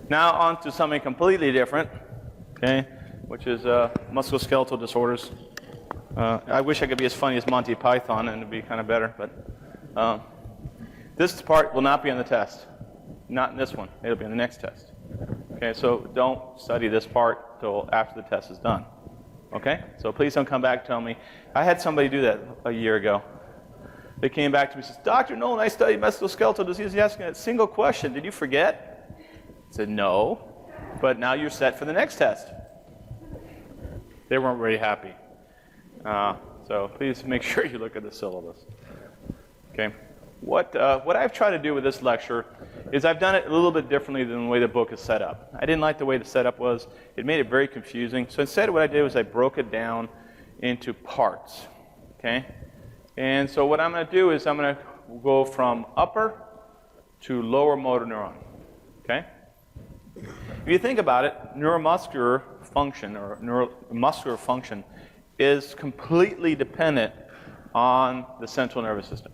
Now on to something completely different, okay, which is musculoskeletal disorders. I wish I could be as funny as Monty Python and it'd be kind of better, but this part will not be on the test. Not in this one. It'll be on the next test. Okay, so don't study this part till after the test is done. Okay? So please don't come back and tell me. I had somebody do that a year ago. They came back to me and said, Dr. Nolan, I studied musculoskeletal disease. He's asking a single question. Did you forget? I said, no. But now you're set for the next test. They weren't very happy. So please make sure you look at the syllabus. Okay? What I've tried to do with this lecture is I've done it a little bit differently than the way the book is set up. I didn't like the way the setup was. It made it very confusing. So instead what I did was I broke it down into parts. Okay? And so what I'm going to do is I'm going to go from upper to lower motor neuron. Okay? If you think about it, neuromuscular function or neuromuscular function is completely dependent on the central nervous system.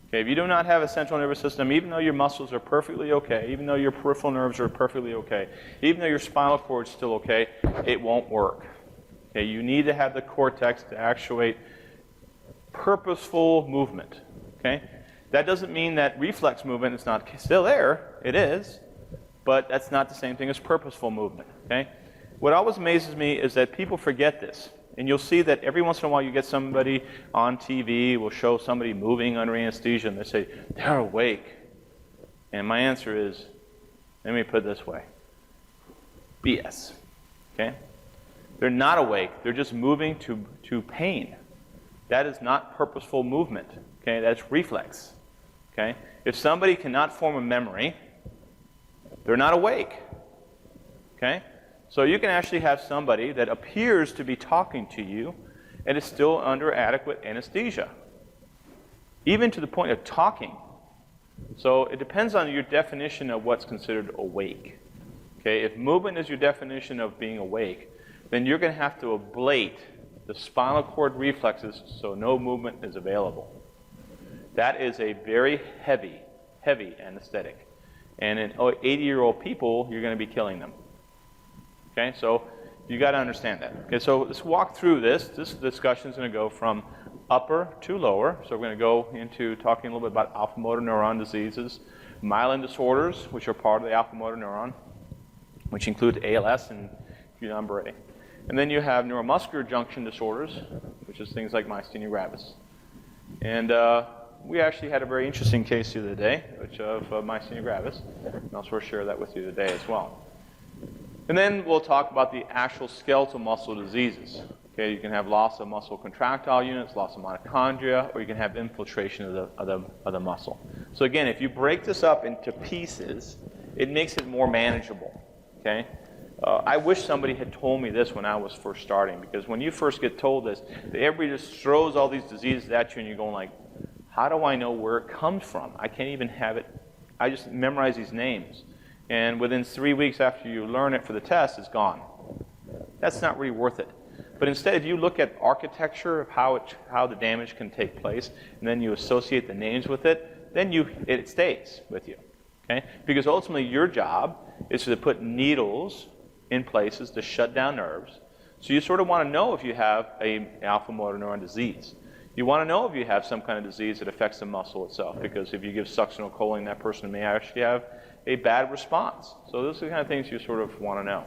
Okay, if you do not have a central nervous system, even though your muscles are perfectly okay, even though your peripheral nerves are perfectly okay, even though your spinal cord is still okay, it won't work. Okay, you need to have the cortex to actuate purposeful movement. Okay, that doesn't mean that reflex movement is not still there. It is, but that's not the same thing as purposeful movement. Okay, what always amazes me is that people forget this. And you'll see that every once in a while you get somebody on TV will show somebody moving under anesthesia and they say, they're awake. And my answer is, let me put it this way, BS. Okay? They're not awake. They're just moving to pain. That is not purposeful movement. Okay? That's reflex. Okay? If somebody cannot form a memory, they're not awake. Okay? So you can actually have somebody that appears to be talking to you and is still under adequate anesthesia, even to the point of talking. So it depends on your definition of what's considered awake. Okay, if movement is your definition of being awake, then you're going to have to ablate the spinal cord reflexes so no movement is available. That is a very heavy anesthetic. And in 80-year-old people, you're going to be killing them. Okay, so you got to understand that. Okay, so let's walk through this. This discussion is going to go from upper to lower. So we're going to go into talking a little bit about alpha motor neuron diseases, myelin disorders, which are part of the alpha motor neuron, which include ALS and Guillain-Barré. And then you have neuromuscular junction disorders, which is things like myasthenia gravis. And we actually had a very interesting case the other day, which of myasthenia gravis. And I'll sort of share that with you today as well. And then we'll talk about the actual skeletal muscle diseases. Okay, you can have loss of muscle contractile units, loss of mitochondria, or you can have infiltration of the muscle. So again, if you break this up into pieces, it makes it more manageable. Okay, I wish somebody had told me this when I was first starting, because when you first get told this, everybody just throws all these diseases at you, and you're going like, how do I know where it comes from? I can't even have it. I just memorize these names. And within 3 weeks after you learn it for the test, it's gone. That's not really worth it. But instead, if you look at architecture of how the damage can take place, and then you associate the names with it, then it stays with you. Okay? Because ultimately, your job is to put needles in places to shut down nerves. So you sort of want to know if you have an alpha motor neuron disease. You want to know if you have some kind of disease that affects the muscle itself, because if you give succinylcholine, that person may actually have a bad response. So those are the kind of things you sort of want to know.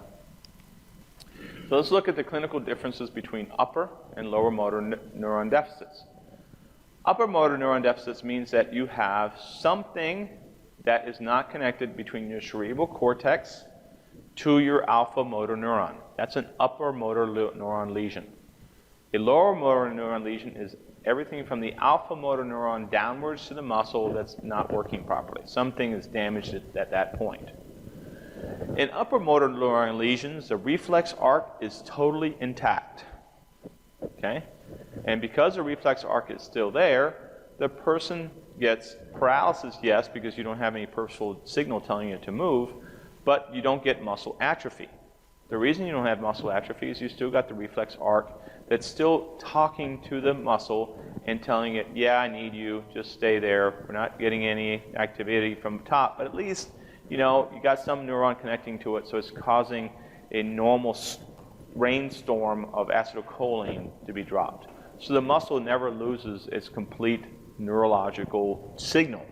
So let's look at the clinical differences between upper and lower motor neuron deficits. Upper motor neuron deficits means that you have something that is not connected between your cerebral cortex to your alpha motor neuron. That's an upper motor neuron lesion. A lower motor neuron lesion is everything from the alpha motor neuron downwards to the muscle that's not working properly. Something is damaged at that point. In upper motor neuron lesions, the reflex arc is totally intact. Okay? And because the reflex arc is still there, the person gets paralysis, yes, because you don't have any purposeful signal telling you to move, but you don't get muscle atrophy. The reason you don't have muscle atrophy is you still got the reflex arc that's still talking to the muscle and telling it, yeah, I need you, just stay there. We're not getting any activity from the top, but at least you got some neuron connecting to it, so it's causing a normal rainstorm of acetylcholine to be dropped. So the muscle never loses its complete neurological signal,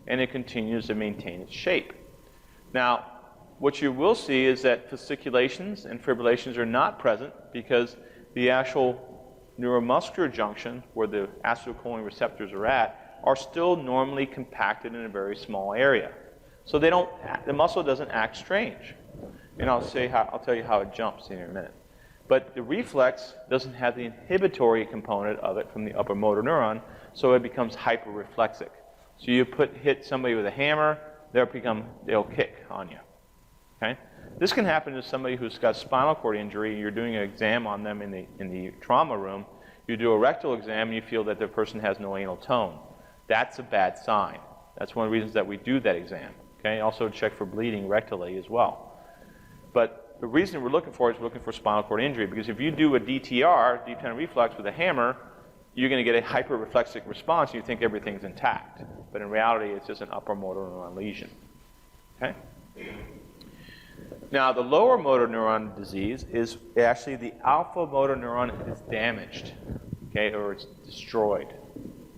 and it continues to maintain its shape. Now, what you will see is that fasciculations and fibrillations are not present because the actual neuromuscular junction, where the acetylcholine receptors are still normally compacted in a very small area. So the muscle doesn't act strange. And I'll tell you how it jumps in a minute. But the reflex doesn't have the inhibitory component of it from the upper motor neuron, so it becomes hyperreflexic. So you hit somebody with a hammer, they'll kick on you. Okay? This can happen to somebody who's got spinal cord injury. You're doing an exam on them in the trauma room. You do a rectal exam, and you feel that the person has no anal tone. That's a bad sign. That's one of the reasons that we do that exam. Okay? Also check for bleeding rectally as well. But the reason we're looking for spinal cord injury, because if you do a DTR, deep tendon reflex, with a hammer, you're going to get a hyperreflexic response, and you think everything's intact. But in reality, it's just an upper motor neuron lesion. Okay? Now, the lower motor neuron disease is actually the alpha motor neuron is damaged, okay, or it's destroyed.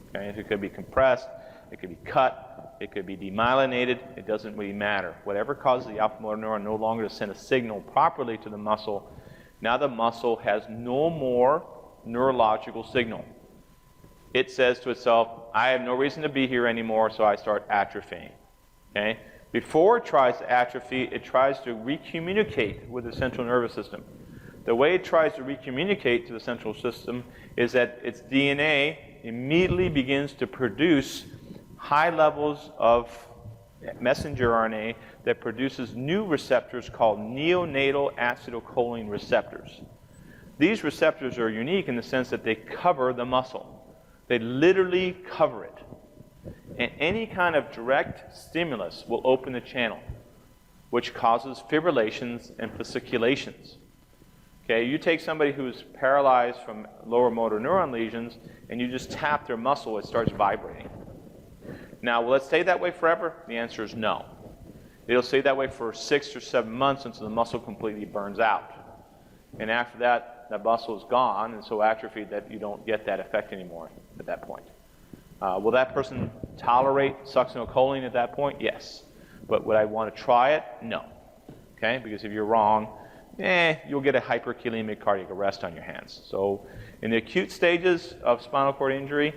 Okay? It could be compressed, it could be cut, it could be demyelinated. It doesn't really matter. Whatever causes the alpha motor neuron no longer to send a signal properly to the muscle, now the muscle has no more neurological signal. It says to itself, I have no reason to be here anymore, so I start atrophying. Okay? Before it tries to atrophy, it tries to recommunicate with the central nervous system. The way it tries to recommunicate to the central system is that its DNA immediately begins to produce high levels of messenger RNA that produces new receptors called neonatal acetylcholine receptors. These receptors are unique in the sense that they cover the muscle. They literally cover it. And any kind of direct stimulus will open the channel, which causes fibrillations and fasciculations. Okay, you take somebody who's paralyzed from lower motor neuron lesions, and you just tap their muscle, it starts vibrating. Now, will it stay that way forever? The answer is no. It'll stay that way for 6 or 7 months until the muscle completely burns out. And after that, that muscle is gone and so atrophied that you don't get that effect anymore at that point. Will that person tolerate succinylcholine at that point? Yes. But would I want to try it? No. Okay? Because if you're wrong, you'll get a hyperkalemic cardiac arrest on your hands. So in the acute stages of spinal cord injury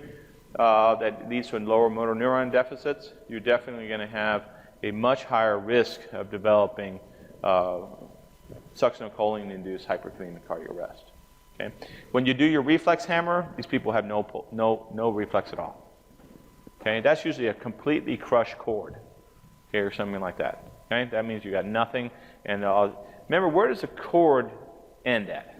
that leads to lower motor neuron deficits, you're definitely going to have a much higher risk of developing succinylcholine-induced hyperkalemic cardiac arrest. Okay? When you do your reflex hammer, these people have no reflex at all. Okay? That's usually a completely crushed cord, okay, or something like that. Okay? That means you got nothing. And remember, where does the cord end at?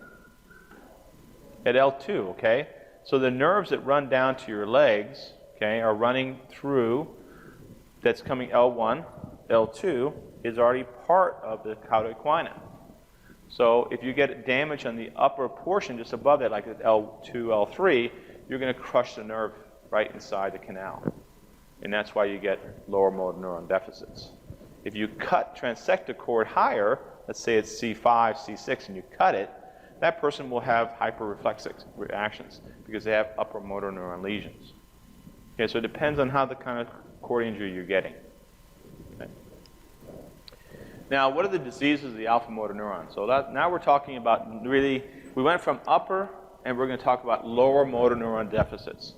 At L2, okay? So the nerves that run down to your legs, okay, are running through, that's coming L1, L2 is already part of the cauda equina. So if you get damage on the upper portion just above that, like at L2, L3, you're going to crush the nerve right inside the canal. And that's why you get lower motor neuron deficits. If you transect the cord higher, let's say it's C5, C6, and you cut it, that person will have hyperreflexic reactions because they have upper motor neuron lesions. Okay, so it depends on how the kind of cord injury you're getting. Okay. Now, what are the diseases of the alpha motor neuron? So now we're talking about we went from upper, and we're going to talk about lower motor neuron deficits.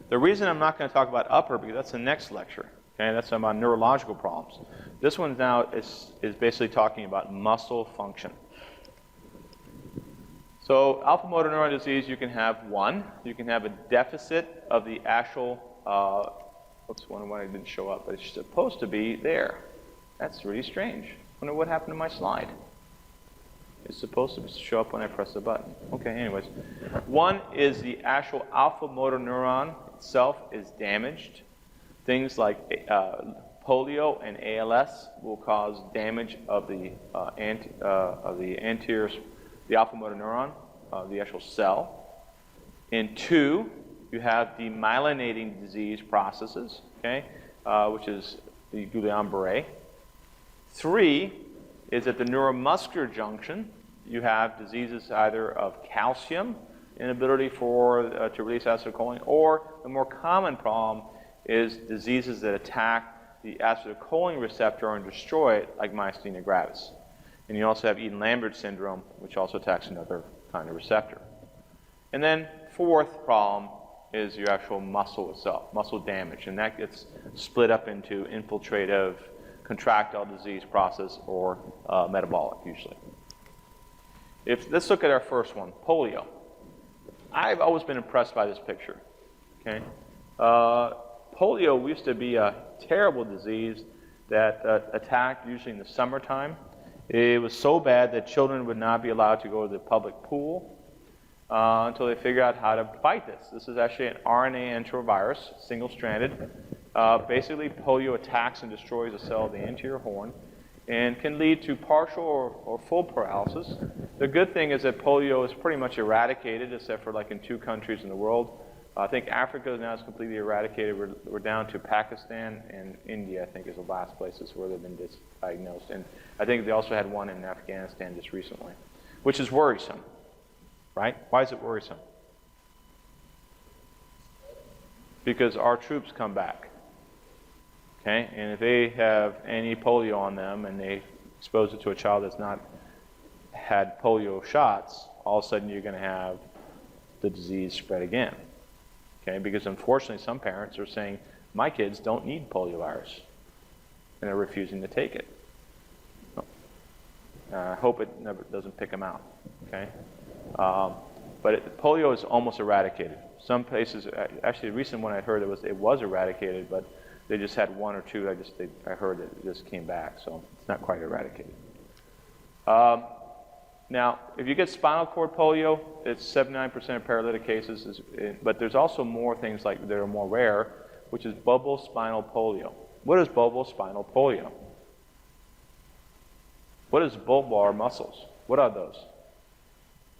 The reason I'm not going to talk about upper, because that's the next lecture. Okay, that's about neurological problems. This one now is basically talking about muscle function. So alpha motor neuron disease, you can have a deficit of the actual, wonder why it didn't show up, but it's supposed to be there. That's really strange. I wonder what happened to my slide. It's supposed to show up when I press the button. Okay, anyways. One is the actual alpha motor neuron itself is damaged. Things like polio and ALS will cause damage of the anterior, the alpha motor neuron, the actual cell. In 2, you have demyelinating disease processes, okay, which is the Guillain-Barré. 3 is at the neuromuscular junction. You have diseases either of calcium, inability to release acetylcholine, or the more common problem is diseases that attack the acetylcholine receptor and destroy it, like myasthenia gravis. And you also have Eden-Lambert syndrome, which also attacks another kind of receptor. And then 4th problem is your actual muscle itself, muscle damage, and that gets split up into infiltrative, contractile disease process, or metabolic usually. Let's look at our first one, polio. I've always been impressed by this picture. Okay, polio used to be a terrible disease that attacked usually in the summertime. It was so bad that children would not be allowed to go to the public pool until they figured out how to fight this. This is actually an RNA enterovirus, single-stranded. Basically, polio attacks and destroys a cell of the anterior horn and can lead to partial or full paralysis. The good thing is that polio is pretty much eradicated, except for like in 2 countries in the world. I think Africa now is completely eradicated. We're down to Pakistan and India, I think, is the last places where they've been diagnosed. And I think they also had one in Afghanistan just recently, which is worrisome, right? Why is it worrisome? Because our troops come back. Okay, and if they have any polio on them and they expose it to a child that's not had polio shots, all of a sudden you're going to have the disease spread again. Okay, because unfortunately some parents are saying, my kids don't need poliovirus, and they're refusing to take it. I hope it never doesn't pick them out. Okay, but polio is almost eradicated. Some places, actually, the recent one I heard it was eradicated, but they just had 1 or 2. I heard that it just came back, so it's not quite eradicated. Now, if you get spinal cord polio, it's 79% of paralytic cases, but there's also more things like that are more rare, which is bulbar spinal polio. What is bulbar spinal polio? What is bulbar muscles? What are those?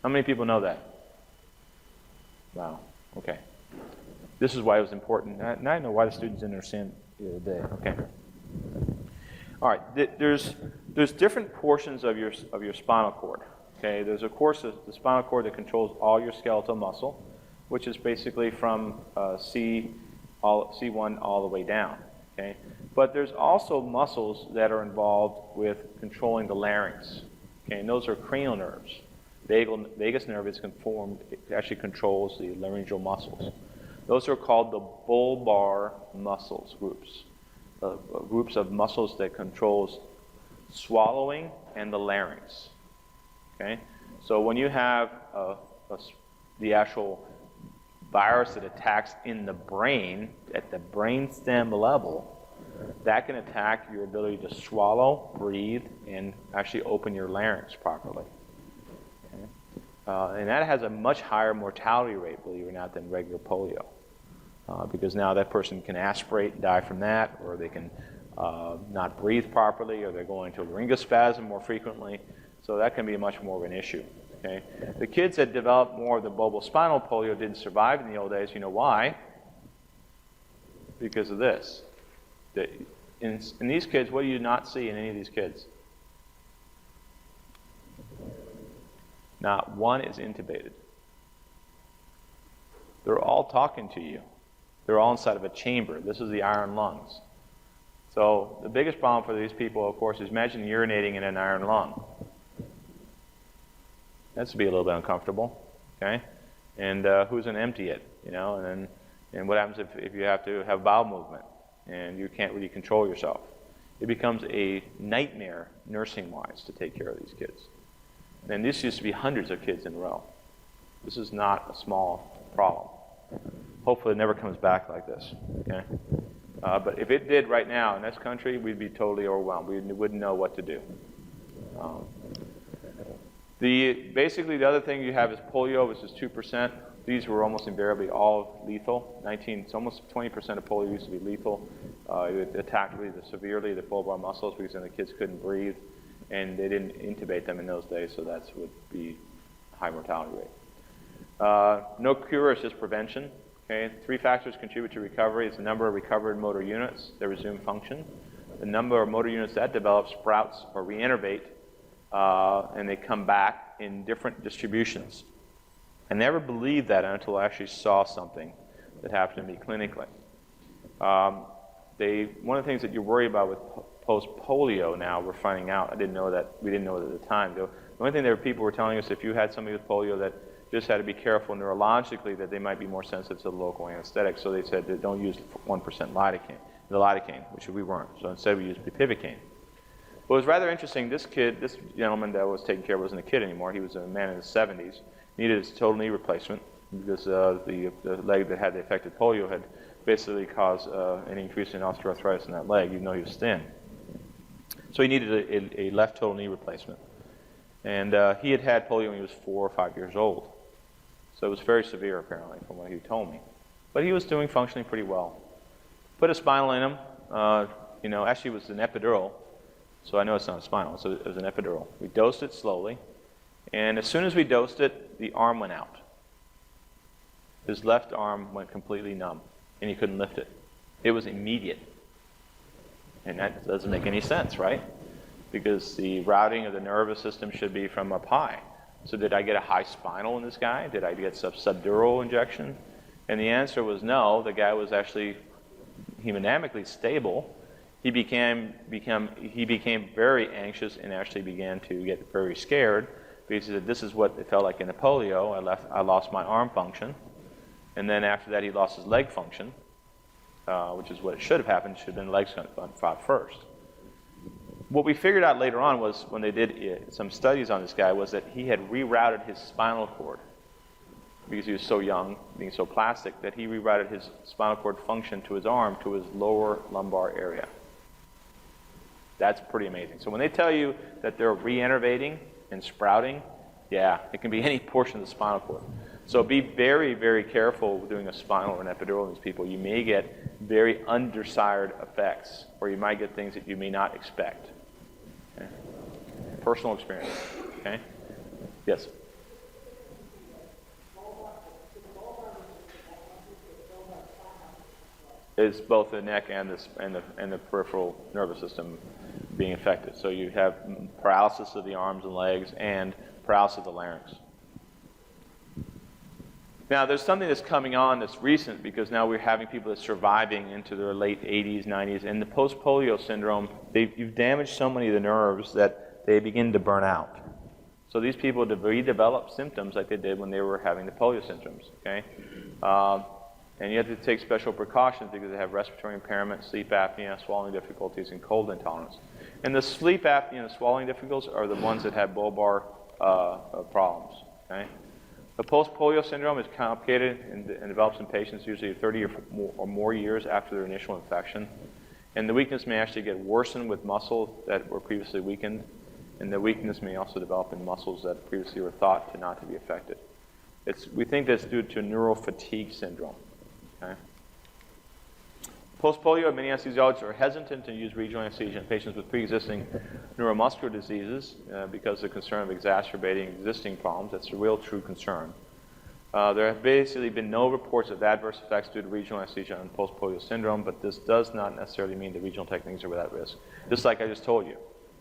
How many people know that? Wow, okay. This is why it was important. Now I know why the students didn't understand the other day. Okay. All right. There's different portions of your spinal cord. Okay. There's of course the spinal cord that controls all your skeletal muscle, which is basically from C1 all the way down. Okay. But there's also muscles that are involved with controlling the larynx. Okay. And those are cranial nerves. Vagus nerve is conformed. It actually controls the laryngeal muscles. Those are called the bulbar muscles groups, groups of muscles that controls swallowing and the larynx. Okay, so when you have the actual virus that attacks in the brain at the brainstem level, that can attack your ability to swallow, breathe, and actually open your larynx properly. And that has a much higher mortality rate, believe it or not, than regular polio. Because now that person can aspirate and die from that, or they can not breathe properly, or they're going to laryngospasm more frequently. So that can be much more of an issue. Okay? The kids that developed more of the bulbar spinal polio didn't survive in the old days. You know why? Because of this. In these kids, what do you not see in any of these kids? Not one is intubated. They're all talking to you. They're all inside of a chamber. This is the iron lungs. So the biggest problem for these people, of course, is imagine urinating in an iron lung. That's to be a little bit uncomfortable, okay? And who's going to empty it, you know? And what happens if you have to have bowel movement and you can't really control yourself? It becomes a nightmare nursing-wise to take care of these kids. And this used to be hundreds of kids in a row. This is not a small problem. Hopefully it never comes back like this, okay? But if it did right now in this country, we'd be totally overwhelmed. We wouldn't know what to do. Basically, the other thing you have is polio, which is 2%. These were almost invariably all lethal. It's almost 20% of polio used to be lethal. It attacked really severely the bulbar muscles because then the kids couldn't breathe, and they didn't intubate them in those days, so that would be a high mortality rate. No cure, it's just prevention. Okay? 3 factors contribute to recovery. It's the number of recovered motor units that resume function, the number of motor units that develop sprouts or reinnervate, and they come back in different distributions. I never believed that until I actually saw something that happened to me clinically. One of the things that you worry about with post-polio now, we're finding out, we didn't know it at the time. The only thing that people were telling us, if you had somebody with polio, that just had to be careful neurologically that they might be more sensitive to the local anesthetic. So they said that don't use 1% lidocaine, which we weren't. So instead we used bupivacaine. But it was rather interesting. This gentleman that was taken care of wasn't a kid anymore. He was a man in his 70s. Needed his total knee replacement because the leg that had the affected polio had basically caused an increase in osteoarthritis in that leg, even though he was thin. So he needed a left total knee replacement. And he had had polio when he was 4 or 5 years old. So it was very severe, apparently, from what he told me. But he was functioning pretty well. Put a spinal in him. Actually it was an epidural. So I know it's not a spinal, so it was an epidural. We dosed it slowly. And as soon as we dosed it, the arm went out. His left arm went completely numb, and he couldn't lift it. It was immediate. And that doesn't make any sense, right? Because the routing of the nervous system should be from up high. So did I get a high spinal in this guy? Did I get subdural injection? And the answer was no. The guy was actually hemodynamically stable. He became very anxious and actually began to get very scared because he said, this is what it felt like in the polio. I lost my arm function. And then after that, he lost his leg function, which is what should have happened. Should have been legs fought first. What we figured out later on was, when they did some studies on this guy, was that he had rerouted his spinal cord because he was so young, being so plastic, that he rerouted his spinal cord function to his arm, to his lower lumbar area. That's pretty amazing. So when they tell you that they're reinnervating and sprouting, yeah, it can be any portion of the spinal cord. So be very, very careful with doing a spinal or an epidural in these people. You may get very undesired effects, or you might get things that you may not expect. Okay? Personal experience. Okay? Yes? It's both the neck and the peripheral nervous system being affected. So you have paralysis of the arms and legs and paralysis of the larynx. Now, there's something that's coming on that's recent, because now we're having people that's surviving into their late 80s, 90s, and the post-polio syndrome, you've damaged so many of the nerves that they begin to burn out. So these people redevelop symptoms like they did when they were having the polio symptoms, okay? And you have to take special precautions because they have respiratory impairment, sleep apnea, swallowing difficulties, and cold intolerance. And the sleep apnea and the swallowing difficulties are the ones that have bulbar problems, okay? The post-polio syndrome is complicated and develops in patients usually 30 or more years after their initial infection. And the weakness may actually get worsened with muscles that were previously weakened. And the weakness may also develop in muscles that previously were thought to not to be affected. We think that's due to neural fatigue syndrome. Okay? Post-polio, many anesthesiologists are hesitant to use regional anesthesia in patients with pre-existing neuromuscular diseases because of the concern of exacerbating existing problems. That's a real true concern. There have basically been no reports of adverse effects due to regional anesthesia on post-polio syndrome, but this does not necessarily mean the regional techniques are without risk. Just like I just told you.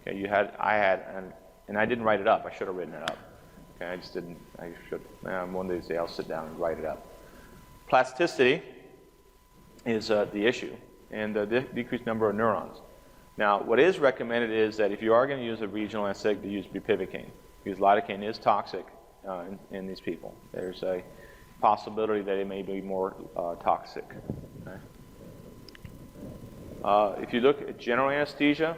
Okay, and I didn't write it up. I should have written it up. Okay, I just didn't. I should. One of these days I'll sit down and write it up. Plasticity is the issue, and the decreased number of neurons. Now, what is recommended is that if you are going to use a regional anesthetic, to use bupivacaine, because lidocaine is toxic in these people. There's a possibility that it may be more toxic. Okay? If you look at general anesthesia,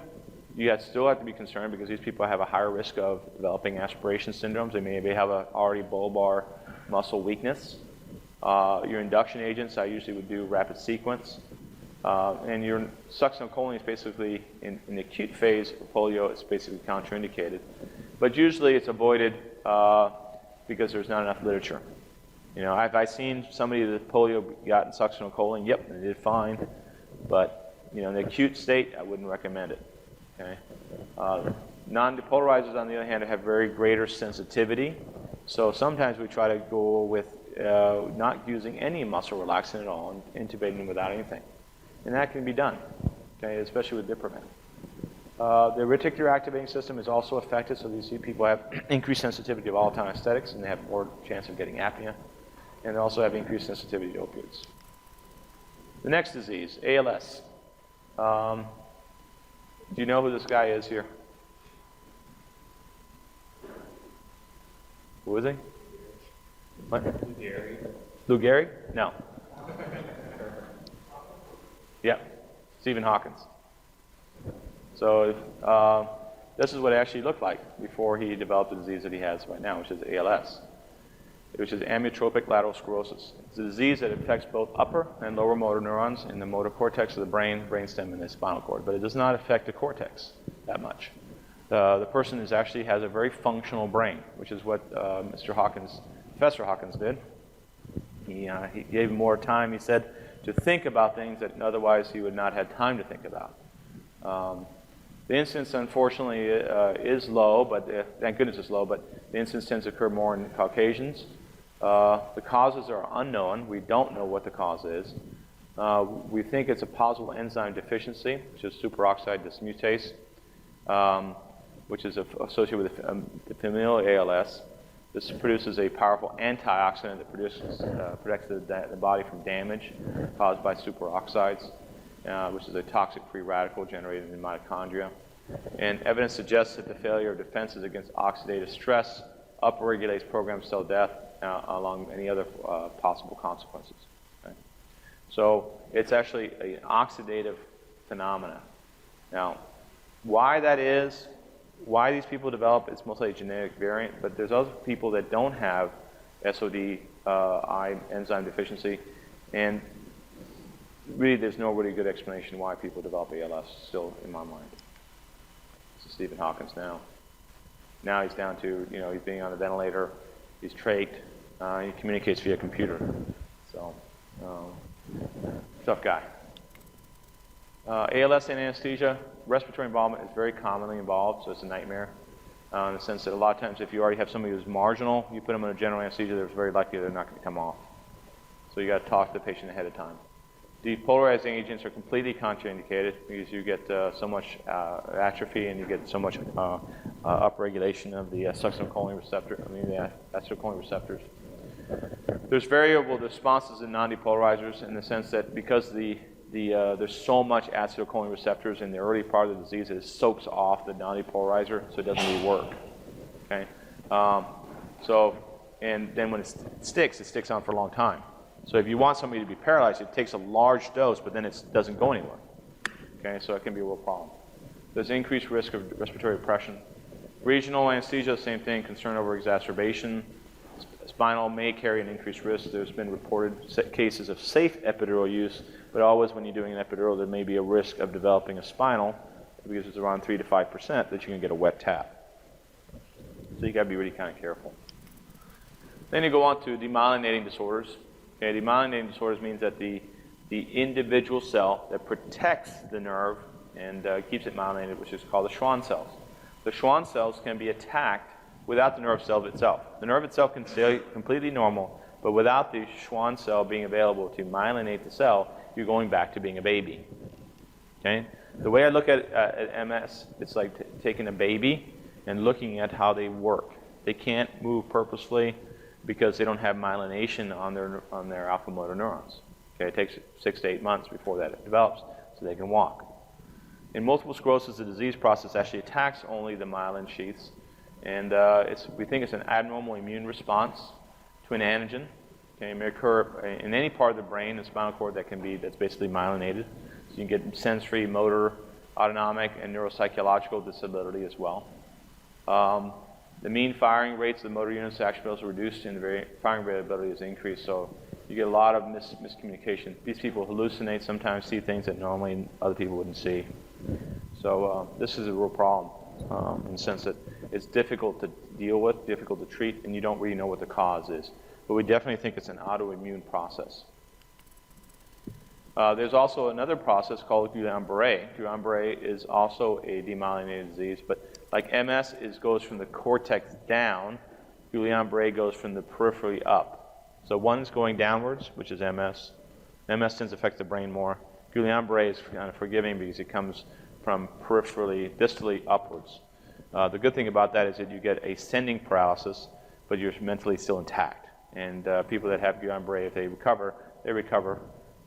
you still have to be concerned because these people have a higher risk of developing aspiration syndromes. They may have already bulbar muscle weakness. Your induction agents, I usually would do rapid sequence. And your succinylcholine is basically, in the acute phase of polio, it's basically contraindicated. But usually it's avoided because there's not enough literature. You know, have I seen somebody that polio got in succinylcholine? Yep, they did fine. But, you know, in the acute state, I wouldn't recommend it. Okay? Non-depolarizers, on the other hand, have very greater sensitivity. So sometimes we try to go with not using any muscle relaxant at all and intubating them without anything. And that can be done. okay, especially with diplomat. The reticular activating system is also affected, so you see people have increased sensitivity to volatile anesthetics, and they have more chance of getting apnea, and they also have increased sensitivity to opioids. The next disease, ALS. Do you know who this guy is here? Who is he? What? Lou Gehrig. Lou Gehrig? No. Yeah, Stephen Hawkins. So this is what it actually looked like before he developed the disease that he has right now, which is ALS, which is amyotrophic lateral sclerosis. It's a disease that affects both upper and lower motor neurons in the motor cortex of the brain, brainstem, and the spinal cord, but it does not affect the cortex that much. The person actually has a very functional brain, which is what Professor Hawkins did. He gave him more time, he said, to think about things that otherwise he would not have time to think about. The incidence, unfortunately, is low, but thank goodness it's low, but the incidence tends to occur more in Caucasians. The causes are unknown. We don't know what the cause is. We think it's a possible enzyme deficiency, which is superoxide dismutase, which is associated with the familial ALS. This produces a powerful antioxidant that protects the body from damage caused by superoxides, which is a toxic free radical generated in mitochondria. And evidence suggests that the failure of defenses against oxidative stress upregulates programmed cell death, along many other possible consequences. Okay? So it's actually an oxidative phenomena. Now, why that is, why these people develop, it's mostly a genetic variant, but there's other people that don't have SOD enzyme deficiency, and really there's no really good explanation why people develop ALS still in my mind. This is Stephen Hawkins now. Now he's down to, he's being on a ventilator, he's trached, he communicates via computer. So, tough guy. ALS and anesthesia, respiratory involvement is very commonly involved, so it's a nightmare. In the sense that a lot of times if you already have somebody who's marginal, you put them in a general anesthesia, there's very likely they're not going to come off. So you got to talk to the patient ahead of time. Depolarizing agents are completely contraindicated because you get so much atrophy and you get so much upregulation of the acetylcholine receptors. There's variable responses in non-depolarizers in the sense that because there's so much acetylcholine receptors in the early part of the disease, it soaks off the non-depolarizer, so it doesn't really work. Okay, and then when it sticks on for a long time. So if you want somebody to be paralyzed, it takes a large dose, but then it doesn't go anywhere. Okay, so it can be a real problem. There's increased risk of respiratory depression. Regional anesthesia, same thing, concern over exacerbation. Spinal may carry an increased risk. There's been reported cases of safe epidural use, but always when you're doing an epidural, there may be a risk of developing a spinal because it's around 3 to 5% that you can get a wet tap. So you got to be really kind of careful. Then you go on to demyelinating disorders. Okay, demyelinating disorders means that the individual cell that protects the nerve and keeps it myelinated, which is called the Schwann cells. The Schwann cells can be attacked without the nerve cell itself. The nerve itself can stay completely normal, but without the Schwann cell being available to myelinate the cell, you're going back to being a baby. Okay? The way I look at MS, it's like taking a baby and looking at how they work. They can't move purposefully because they don't have myelination on their alpha motor neurons. Okay? It takes 6 to 8 months before that develops so they can walk. In multiple sclerosis, the disease process actually attacks only the myelin sheaths, and we think it's an abnormal immune response to an antigen. Okay, it may occur in any part of the brain and spinal cord that's basically myelinated. So you can get sensory, motor, autonomic, and neuropsychological disability as well. The mean firing rates of the motor units actually also reduced, and the firing variability is increased. So you get a lot of miscommunication. These people hallucinate, sometimes see things that normally other people wouldn't see. So this is a real problem in the sense that it's difficult to deal with, difficult to treat, and you don't really know what the cause is. But we definitely think it's an autoimmune process. There's also another process called Guillain-Barré. Guillain-Barré is also a demyelinated disease, but like MS goes from the cortex down, Guillain-Barré goes from the periphery up. So one's going downwards, which is MS. MS tends to affect the brain more. Guillain-Barré is kind of forgiving because it comes from peripherally, distally upwards. The good thing about that is that you get ascending paralysis, but you're mentally still intact. And people that have Guillain-Barré, if they recover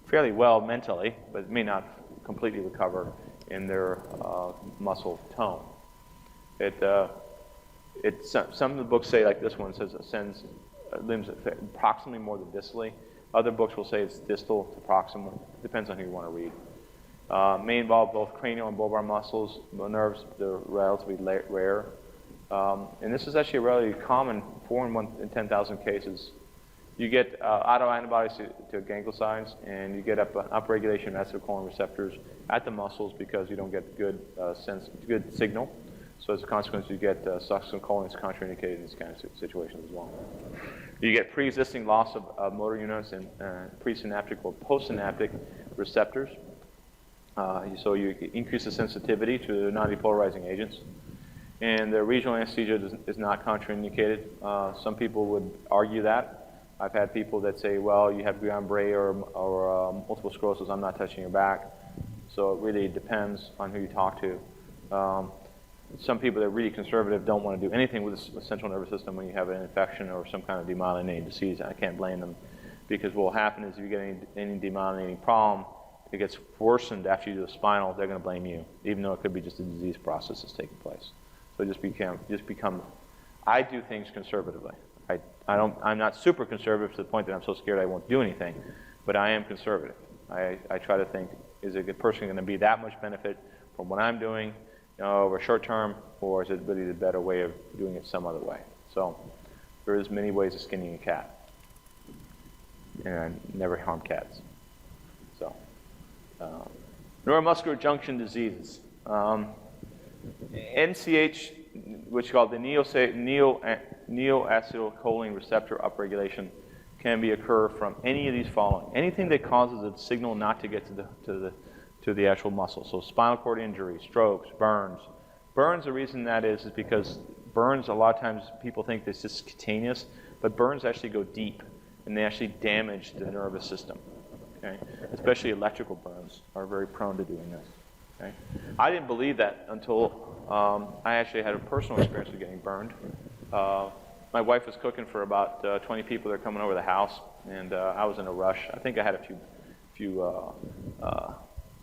fairly well mentally, but may not completely recover in their muscle tone. Some of the books say, like this one says, ascends limbs approximately more than distally. Other books will say it's distal to proximal. Depends on who you want to read. May involve both cranial and bulbar muscles. The nerves, they're relatively rare. And this is actually really common, 4 in 1 in 10,000 cases. You get autoantibodies to gangliosides, and you get upregulation of acetylcholine receptors at the muscles because you don't get good signal. So as a consequence, you get succinylcholine is contraindicated in these kind of situations as well. You get pre-existing loss of motor units and presynaptic or postsynaptic receptors. So you increase the sensitivity to non-depolarizing agents. And the regional anesthesia is not contraindicated. Some people would argue that. I've had people that say, well, you have Guillain-Barré or multiple sclerosis, I'm not touching your back. So it really depends on who you talk to. Some people that are really conservative don't want to do anything with the central nervous system when you have an infection or some kind of demyelinating disease. I can't blame them, because what will happen is if you get any demyelinating problem, it gets worsened after you do the spinal, they're going to blame you, even though it could be just a disease process that's taking place. So I do things conservatively. I'm not super conservative to the point that I'm so scared I won't do anything, but I am conservative. I try to think, is a good person going to be that much benefit from what I'm doing over short term, or is it really the better way of doing it some other way? So there is many ways of skinning a cat, and I never harm cats. So neuromuscular junction diseases. NCH, which is called the neoacetylcholine receptor upregulation, can occur from any of these following. Anything that causes a signal not to get to the actual muscle. So spinal cord injury, strokes, burns. Burns, the reason that is because burns, a lot of times people think it's just cutaneous, but burns actually go deep, and they actually damage the nervous system. Okay? Especially electrical burns are very prone to doing this. Okay? I didn't believe that until I actually had a personal experience with getting burned. My wife was cooking for about 20 people that are coming over the house, and I was in a rush. I think I had a few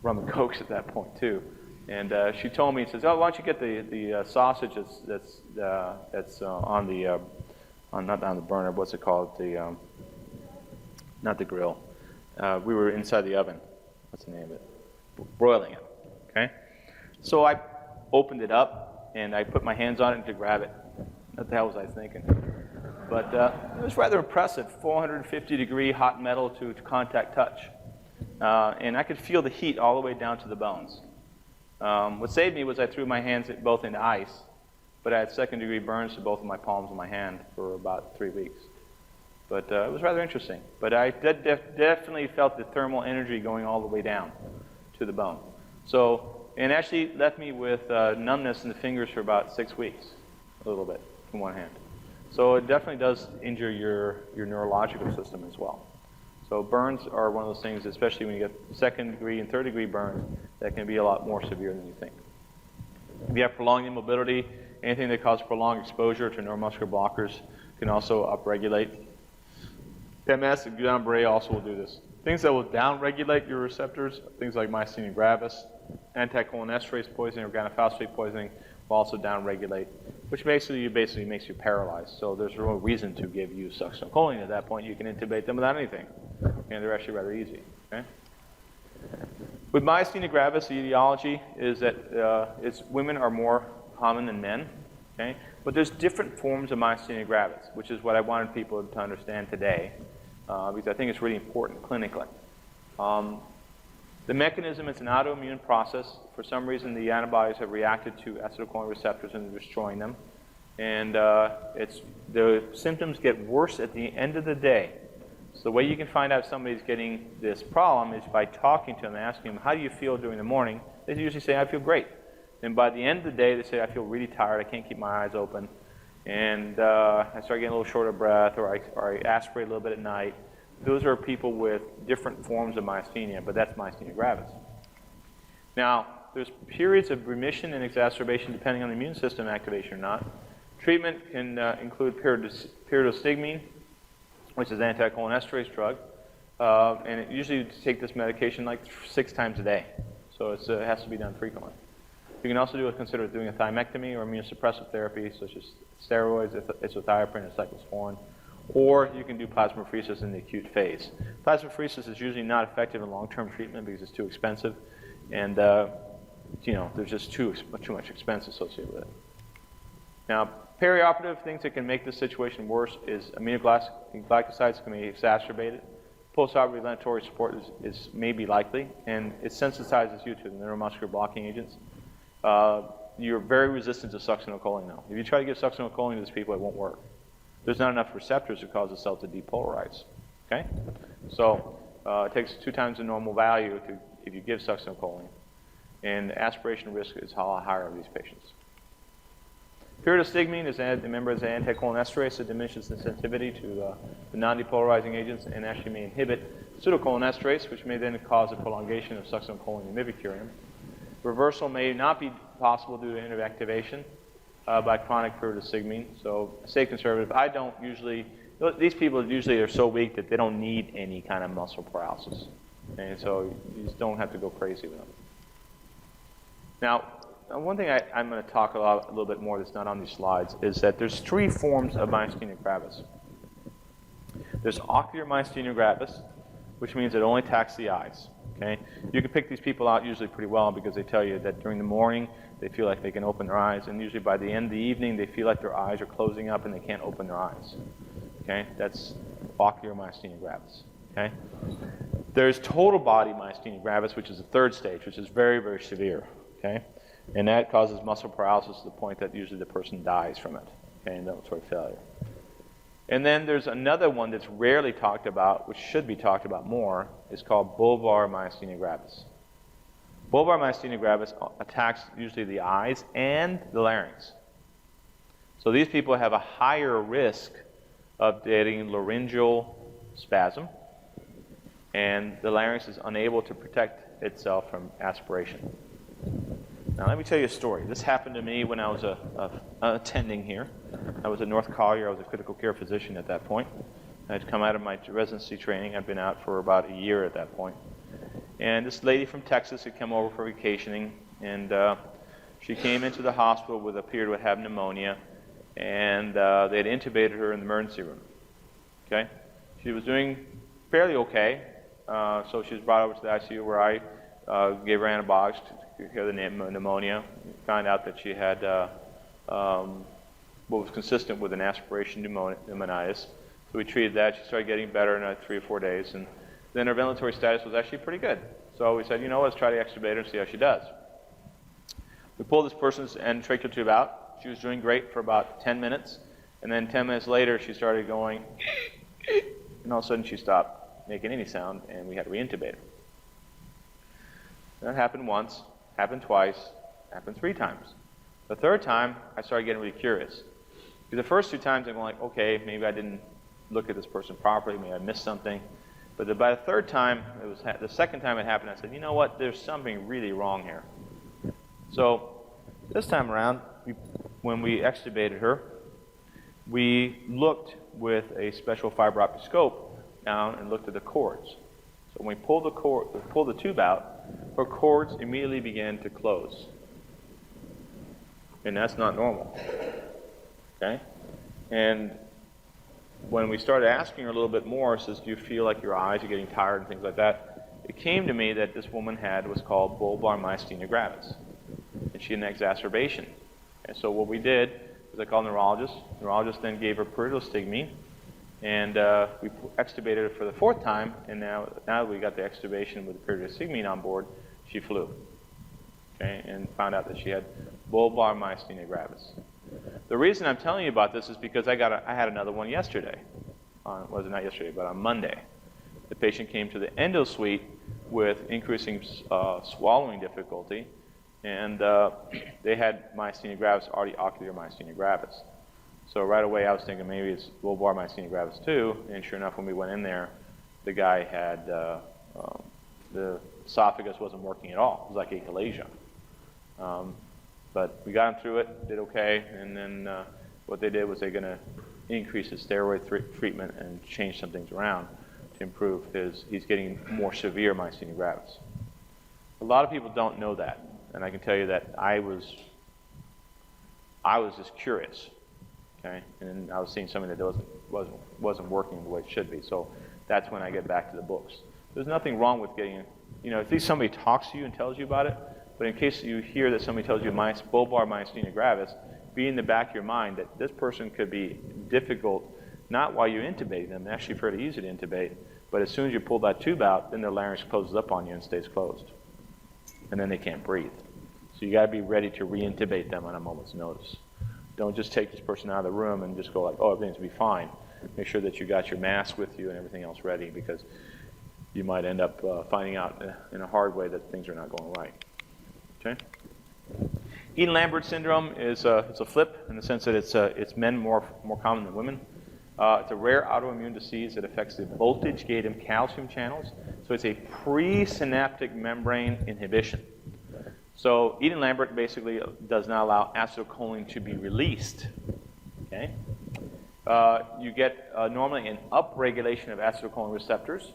rum and cokes at that point too. And she told me, says, "Oh, why don't you get the sausage that's on the not on the burner? What's it called? Not the grill. We were inside the oven. What's the name of it? Broiling it. Okay. So I opened it up and I put my hands on it to grab it. What the hell was I thinking? But it was rather impressive. 450-degree hot metal to contact touch. And I could feel the heat all the way down to the bones. What saved me was I threw my hands both into ice, but I had second-degree burns to both of my palms of my hand for about 3 weeks. But it was rather interesting. But I definitely felt the thermal energy going all the way down to the bone. So, and actually left me with numbness in the fingers for about 6 weeks, a little bit, from one hand. So it definitely does injure your neurological system as well. So burns are one of those things, especially when you get second-degree and third-degree burns, that can be a lot more severe than you think. If you have prolonged immobility, anything that causes prolonged exposure to neuromuscular blockers can also upregulate. MS and Guillain-Barré also will do this. Things that will downregulate your receptors, things like myasthenia gravis, anticholinesterase poisoning, organophosphate poisoning, will also downregulate, which basically makes you paralyzed. So there's no reason to give you succinylcholine at that point. You can intubate them without anything, and they're actually rather easy. Okay? With myasthenia gravis, the etiology is that women are more common than men. Okay? But there's different forms of myasthenia gravis, which is what I wanted people to understand today, because I think it's really important clinically. The mechanism is an autoimmune process. For some reason, the antibodies have reacted to acetylcholine receptors and are destroying them. And the symptoms get worse at the end of the day. So the way you can find out if somebody's getting this problem is by talking to them and asking them, how do you feel during the morning? They usually say, I feel great. And by the end of the day, they say, I feel really tired. I can't keep my eyes open. And I start getting a little short of breath, or I aspirate a little bit at night. those are people with different forms of myasthenia, but that's myasthenia gravis. Now, there's periods of remission and exacerbation depending on the immune system activation or not. Treatment can include pyridostigmine, which is an anticholinesterase drug, and it usually you take this medication like 6 times a day, so it has to be done frequently. You can also consider doing a thymectomy or immunosuppressive therapy, such as steroids, azathioprine, and cyclosporin, or you can do plasmapheresis in the acute phase. Plasmapheresis is usually not effective in long-term treatment because it's too expensive, and there's just too much expense associated with it. Now, perioperative things that can make this situation worse is aminoglycosides can be exacerbated. Postoperative ventilatory support may be likely, and it sensitizes you to the neuromuscular blocking agents. You're very resistant to succinylcholine now. If you try to give succinylcholine to these people, it won't work. There's not enough receptors to cause the cell to depolarize. Okay? So it takes 2 times the normal value if you give succinylcholine. And aspiration risk is a lot higher of these patients. Pyridostigmine is an anticholinesterase that diminishes the sensitivity to the non-depolarizing agents and actually may inhibit pseudocholinesterase, which may then cause a prolongation of succinylcholine and mivacurium. Reversal may not be possible due to inactivation by chronic pyridostigmine. So stay conservative. I don't usually, these people usually are so weak that they don't need any kind of muscle paralysis. And so you just don't have to go crazy with them. Now, one thing I'm going to talk a little bit more that's not on these slides is that there's 3 forms of myasthenia gravis. There's ocular myasthenia gravis, which means it only attacks the eyes. Okay? You can pick these people out usually pretty well because they tell you that during the morning they feel like they can open their eyes, and usually by the end of the evening they feel like their eyes are closing up and they can't open their eyes. Okay? That's ocular myasthenia gravis. Okay? There's total body myasthenia gravis, which is the 3rd stage, which is very, very severe. Okay? And that causes muscle paralysis to the point that usually the person dies from it. Okay? And that's failure. And then there's another one that's rarely talked about, which should be talked about more. It's called bulbar myasthenia gravis. Bulbar myasthenia gravis attacks usually the eyes and the larynx. So these people have a higher risk of getting laryngeal spasm, and the larynx is unable to protect itself from aspiration. Now let me tell you a story. This happened to me when I was attending here. I was at North Collier. I was a critical care physician at that point. I'd come out of my residency training. I'd been out for about a year at that point. And this lady from Texas had come over for vacationing, and she came into the hospital with appeared to have pneumonia, and they had intubated her in the emergency room. Okay? She was doing fairly okay, so she was brought over to the ICU where I gave her antibiotics to cure the pneumonia. Found out that she had what was consistent with an aspiration pneumonitis. So we treated that. She started getting better in 3 or 4 days, and then her ventilatory status was actually pretty good. So we said, let's try to extubate her and see how she does. We pulled this person's endotracheal tube out. She was doing great for about 10 minutes, and then 10 minutes later she started going, and all of a sudden she stopped making any sound, and we had to reintubate her. That happened once, happened twice, happened 3 times. The 3rd time, I started getting really curious. Because the first 2 times, I'm going like, okay, maybe I didn't look at this person properly, maybe I missed something. But by the 3rd time, the 2nd time it happened, I said, you know what, there's something really wrong here. So this time around, when we extubated her, we looked with a special fiber optic scope down and looked at the cords. So when we pulled the tube out, her cords immediately began to close. And that's not normal. Okay? And when we started asking her a little bit more, says, do you feel like your eyes are getting tired and things like that, it came to me that this woman had what's called bulbar myasthenia gravis. And she had an exacerbation. And so what we did was I called a neurologist. The neurologist then gave her pyridostigmine, and we extubated her for the 4th time, and now that we got the extubation with the pyridostigmine on board, she flew. Okay, and found out that she had bulbar myasthenia gravis. The reason I'm telling you about this is because I had another one yesterday. Was it not yesterday, but on Monday. The patient came to the endo suite with increasing swallowing difficulty, and they had myasthenia gravis, already ocular myasthenia gravis. So right away I was thinking maybe it's bulbar myasthenia gravis too, and sure enough when we went in there, the guy had the esophagus wasn't working at all. It was like achalasia. But we got him through it, did okay, and then what they did was they're going to increase his steroid treatment and change some things around to improve he's getting more severe myasthenia gravis. A lot of people don't know that, and I can tell you that I was just curious, okay, and I was seeing something that wasn't working the way it should be. So that's when I get back to the books. There's nothing wrong with getting, at least somebody talks to you and tells you about it. But in case you hear that somebody tells you bulbar myasthenia gravis, be in the back of your mind that this person could be difficult, not while you intubate them, actually fairly easy to intubate, but as soon as you pull that tube out, then their larynx closes up on you and stays closed. And then they can't breathe. So you got to be ready to re-intubate them on a moment's notice. Don't just take this person out of the room and just go like, oh, everything's going to be fine. Make sure that you got your mask with you and everything else ready, because you might end up finding out in a hard way that things are not going right. Okay? Eden-Lambert syndrome is it's a flip in the sense that it's men more common than women. It's a rare autoimmune disease that affects the voltage gate and calcium channels. So it's a presynaptic membrane inhibition. So Eden-Lambert basically does not allow acetylcholine to be released. Okay? You get normally an upregulation of acetylcholine receptors.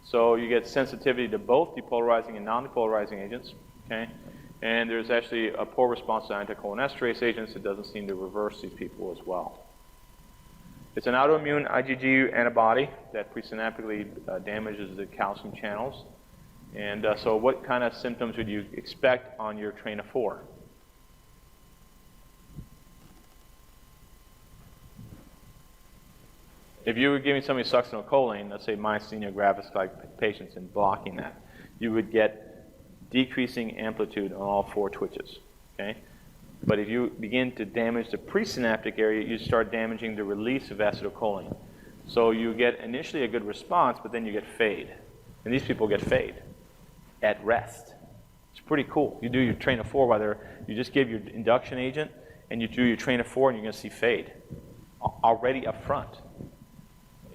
So you get sensitivity to both depolarizing and non-depolarizing agents. Okay? And there's actually a poor response to anticholinesterase agents. It doesn't seem to reverse these people as well. It's an autoimmune IgG antibody that presynaptically damages the calcium channels. And so what kind of symptoms would you expect on your train of 4? If you were giving somebody succinylcholine, let's say myasthenia gravis-like patients, and blocking that, you would get decreasing amplitude on all 4 twitches. Okay? But if you begin to damage the presynaptic area, you start damaging the release of acetylcholine. So you get initially a good response, but then you get fade. And these people get fade at rest. It's pretty cool. You do your train of 4 while you just give your induction agent, and you do your train of 4, and you're going to see fade already up front.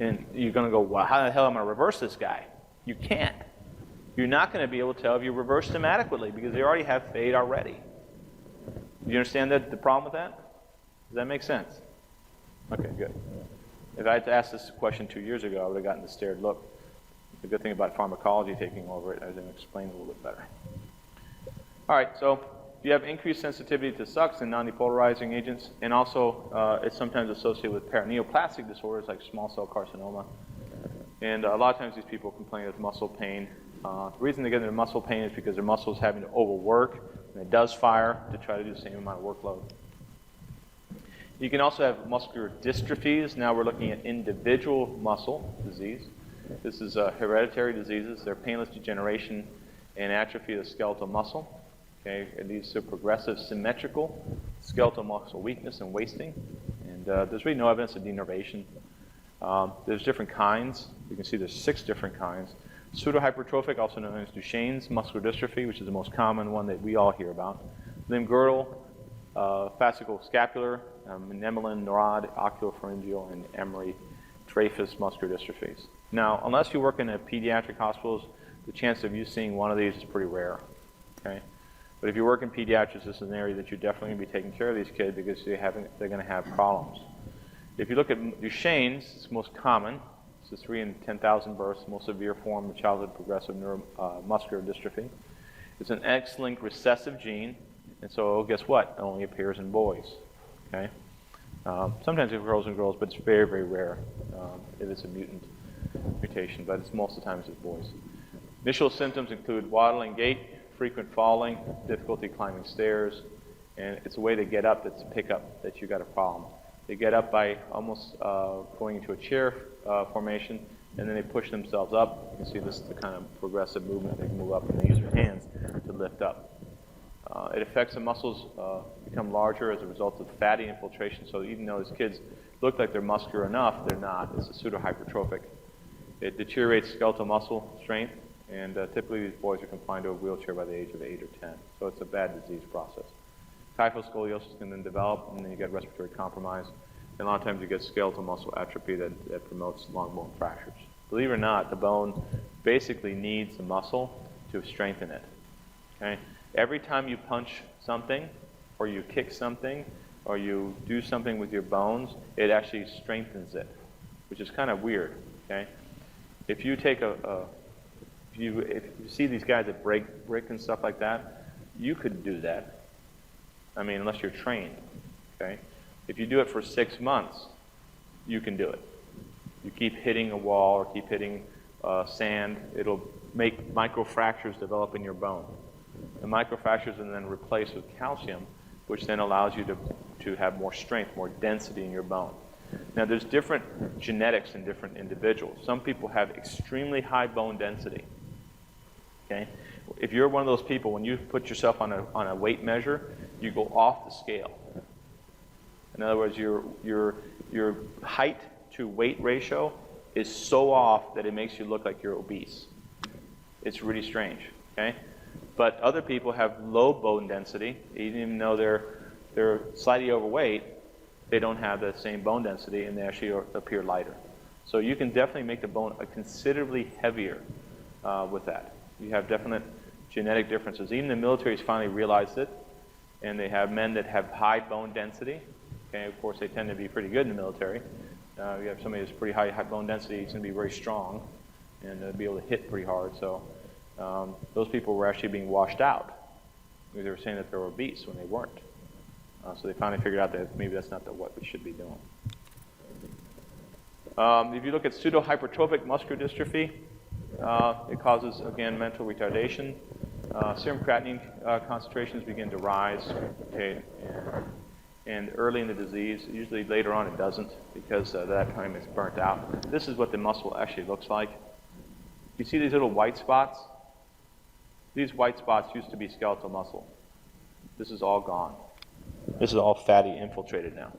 And you're going to go, well, how the hell am I going to reverse this guy? You can't. You're not going to be able to tell if you reversed them adequately because they already have fade already. Do you understand the problem with that? Does that make sense? Okay, good. If I had asked this question 2 years ago, I would have gotten the stared look. The good thing about pharmacology taking over it, I was going to explain it a little bit better. All right, so you have increased sensitivity to SUX and non-depolarizing agents, and also it's sometimes associated with paraneoplastic disorders like small cell carcinoma. And a lot of times these people complain of muscle pain. The reason they get their muscle pain is because their muscles having to overwork, and it does fire to try to do the same amount of workload. You can also have muscular dystrophies. Now we're looking at individual muscle disease. This is hereditary diseases. They're painless degeneration and atrophy of the skeletal muscle. Okay, it leads to progressive symmetrical skeletal muscle weakness and wasting. And there's really no evidence of denervation. There's different kinds. You can see there's 6 different kinds. Pseudohypertrophic, also known as Duchenne's muscular dystrophy, which is the most common one that we all hear about. Limb-girdle, fascicle-scapular, Mnemolyne, Norad, oculopharyngeal, and Emery-Dreyfus muscular dystrophies. Now, unless you work in a pediatric hospitals, the chance of you seeing one of these is pretty rare. Okay? But if you work in pediatrics, this is an area that you're definitely going to be taking care of these kids because they're going to have problems. If you look at Duchenne's, it's most common. It's a 3 in 10,000 births, most severe form of childhood progressive muscular dystrophy. It's an X-linked recessive gene, and so guess what? It only appears in boys. Okay? Sometimes it grows in girls, but it's very, very rare if it's a mutation, but it's most of the time it's boys. Initial symptoms include waddling gait, frequent falling, difficulty climbing stairs, and it's a way they get up that's a pickup that you got a problem. They get up by almost going into a chair formation, and then they push themselves up. You can see this is the kind of progressive movement. They can move up and they use their hands to lift up. It affects the muscles become larger as a result of fatty infiltration. So even though these kids look like they're muscular enough, they're not. It's a pseudohypertrophic. It deteriorates skeletal muscle strength, and typically these boys are confined to a wheelchair by the age of 8 or 10. So it's a bad disease process. Kyphoscoliosis can then develop, and then you get respiratory compromise. And a lot of times you get skeletal muscle atrophy that promotes long bone fractures. Believe it or not, the bone basically needs the muscle to strengthen it. Okay? Every time you punch something, or you kick something, or you do something with your bones, it actually strengthens it, which is kind of weird. Okay? If you take if you see these guys that break brick and stuff like that, you could do that. I mean, unless you're trained. Okay? If you do it for 6 months, you can do it. You keep hitting a wall or keep hitting sand, it'll make microfractures develop in your bone. The microfractures are then replaced with calcium, which then allows you to have more strength, more density in your bone. Now, there's different genetics in different individuals. Some people have extremely high bone density. Okay? If you're one of those people, when you put yourself on a weight measure, you go off the scale. In other words, your height to weight ratio is so off that it makes you look like you're obese. It's really strange. Okay? But other people have low bone density, even though they're slightly overweight, they don't have the same bone density, and they actually appear lighter. So you can definitely make the bone considerably heavier with that. You have definite genetic differences. Even the military has finally realized it, and they have men that have high bone density. Okay, of course, they tend to be pretty good in the military. You have somebody that's pretty high bone density, he's going to be very strong and be able to hit pretty hard. So those people were actually being washed out because they were saying that they were obese when they weren't. So they finally figured out that maybe that's not what we should be doing. If you look at pseudohypertrophic muscular dystrophy, it causes, again, mental retardation. Serum creatinine concentrations begin to rise, okay, and early in the disease. Usually later on it doesn't, because that time it's burnt out. This is what the muscle actually looks like. You see these little white spots? These white spots used to be skeletal muscle. This is all gone. This is all fatty infiltrated now.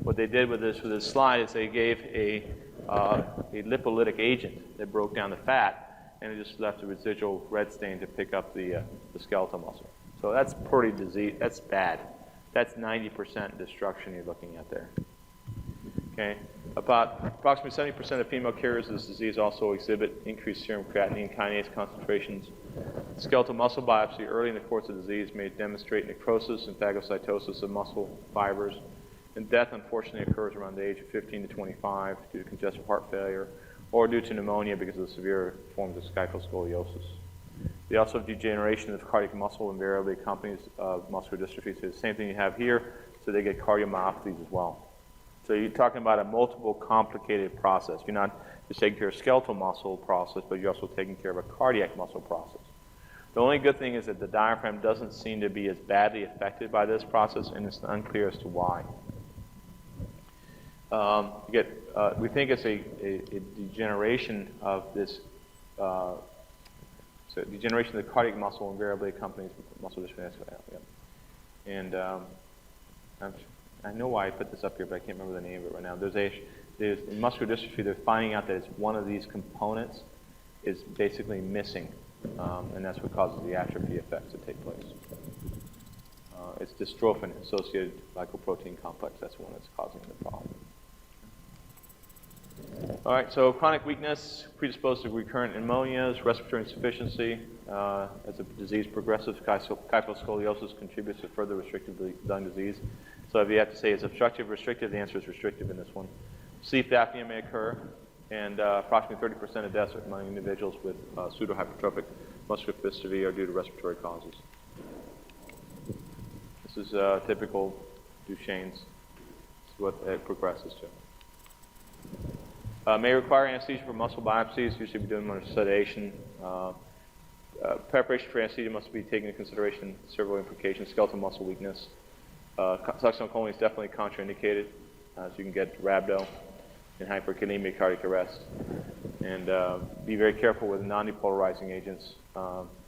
What they did with this slide is they gave a lipolytic agent that broke down the fat, and it just left a residual red stain to pick up the skeletal muscle. So that's pretty disease. That's bad. That's 90% destruction you're looking at there. Okay, approximately 70% of female carriers of this disease also exhibit increased serum creatinine kinase concentrations. Skeletal muscle biopsy early in the course of the disease may demonstrate necrosis and phagocytosis of muscle fibers. And death, unfortunately, occurs around the age of 15 to 25 due to congestive heart failure or due to pneumonia because of severe forms of scoliosis. They also have degeneration of cardiac muscle invariably accompanies muscular dystrophy. So the same thing you have here, so they get cardiomyopathies as well. So you're talking about a multiple complicated process. You're not just taking care of skeletal muscle process, but you're also taking care of a cardiac muscle process. The only good thing is that the diaphragm doesn't seem to be as badly affected by this process, and it's unclear as to why. We think it's a degeneration of this, so degeneration of the cardiac muscle invariably accompanies muscle dystrophy. Yeah. And I know why I put this up here, but I can't remember the name of it right now. There's in muscular dystrophy, they're finding out that it's one of these components is basically missing, and that's what causes the atrophy effects to take place. It's dystrophin-associated glycoprotein complex. That's the one that's causing the problem. All right, so chronic weakness, predisposed to recurrent pneumonias, respiratory insufficiency. As the disease progresses, kyphoscoliosis contributes to further restrictive lung disease. So if you have to say is obstructive or restrictive, the answer is restrictive in this one. Sleep apnea may occur, and approximately 30% of deaths among individuals with pseudohypertrophic muscular dystrophy are due to respiratory causes. This is typical Duchenne's. This is what it progresses to. May require anesthesia for muscle biopsies, usually be done under sedation. Preparation for anesthesia must be taken into consideration several implications: skeletal muscle weakness. Succinylcholine choline is definitely contraindicated, so you can get rhabdo and hyperkalemia, cardiac arrest. And be very careful with non-depolarizing agents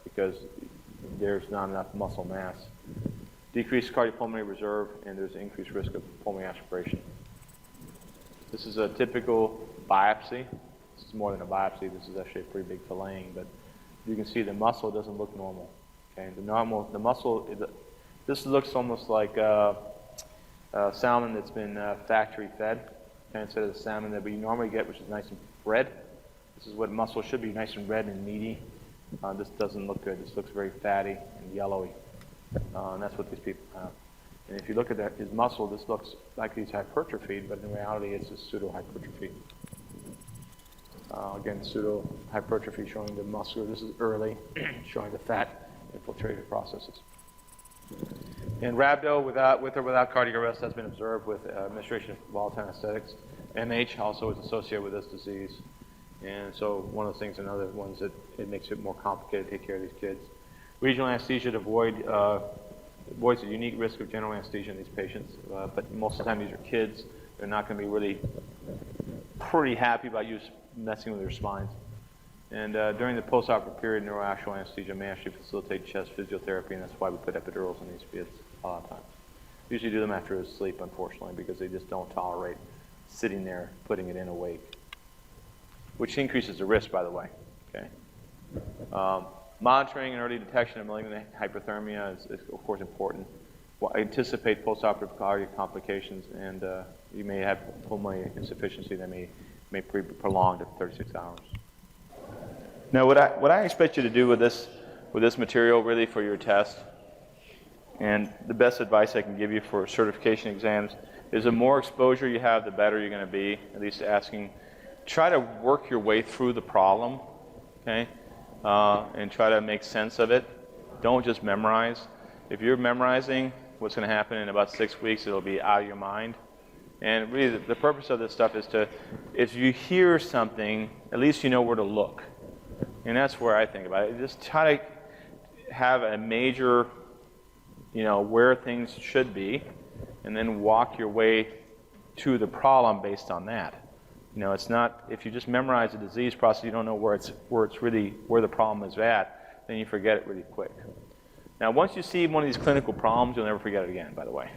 because there's not enough muscle mass. Decreased cardiopulmonary reserve, and there's increased risk of pulmonary aspiration. This is a typical biopsy. This is more than a biopsy. This is actually a pretty big filleting, but you can see the muscle doesn't look normal. Okay, the muscle, this looks almost like salmon that's been factory fed, okay, instead of the salmon that we normally get, which is nice and red. This is what muscle should be, nice and red and meaty. This doesn't look good. This looks very fatty and yellowy. And that's what these people have. And if you look at his muscle, this looks like he's hypertrophied, but in reality it's a pseudo-hypertrophy. Again, pseudo-hypertrophy showing the muscular. This is early, showing the fat infiltrative processes. And rhabdo, with or without cardiac arrest, has been observed with administration of volatile anesthetics. MH also is associated with this disease. And so one of the things, another ones that it makes it more complicated to take care of these kids. Regional anesthesia to avoids a unique risk of general anesthesia in these patients. But most of the time these are kids. They're not going to be really pretty happy about you messing with their spines. And during the postoperative period, neuroaxial anesthesia may actually facilitate chest physiotherapy, and that's why we put epidurals in these kids a lot of times. We usually do them after his sleep, unfortunately, because they just don't tolerate sitting there, putting it in awake, which increases the risk, by the way. Okay. Monitoring and early detection of malignant hyperthermia is of course, important. Anticipate postoperative cardiac complications, and you may have pulmonary insufficiency that may be prolonged to 36 hours. Now, what I expect you to do with this material, really, for your test, and the best advice I can give you for certification exams, is the more exposure you have, the better you're going to be, at least asking. Try to work your way through the problem, okay, and try to make sense of it. Don't just memorize. If you're memorizing, what's going to happen in about 6 weeks, it'll be out of your mind. And really, the purpose of this stuff is if you hear something, at least you know where to look. And that's where I think about it. Just try to have a major, where things should be, and then walk your way to the problem based on that. It's not, if you just memorize the disease process, you don't know where the problem is at, then you forget it really quick. Now, once you see one of these clinical problems, you'll never forget it again, by the way.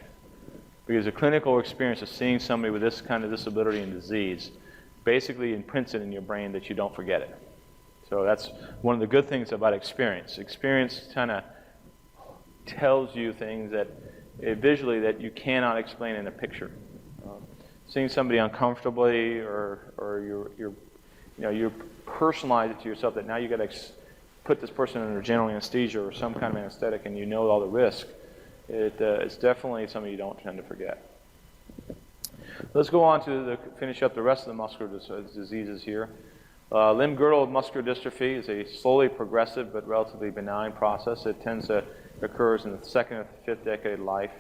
Because the clinical experience of seeing somebody with this kind of disability and disease basically imprints it in your brain that you don't forget it. So that's one of the good things about experience. Experience kind of tells you things that visually that you cannot explain in a picture. Seeing somebody uncomfortably, or you personalize it to yourself that now you got to put this person under general anesthesia or some kind of anesthetic, and you know all the risk. It's definitely something you don't tend to forget. Let's go on to finish up the rest of the muscular diseases here. Limb-girdle muscular dystrophy is a slowly progressive but relatively benign process. It tends to occurs in the second or fifth decade of life.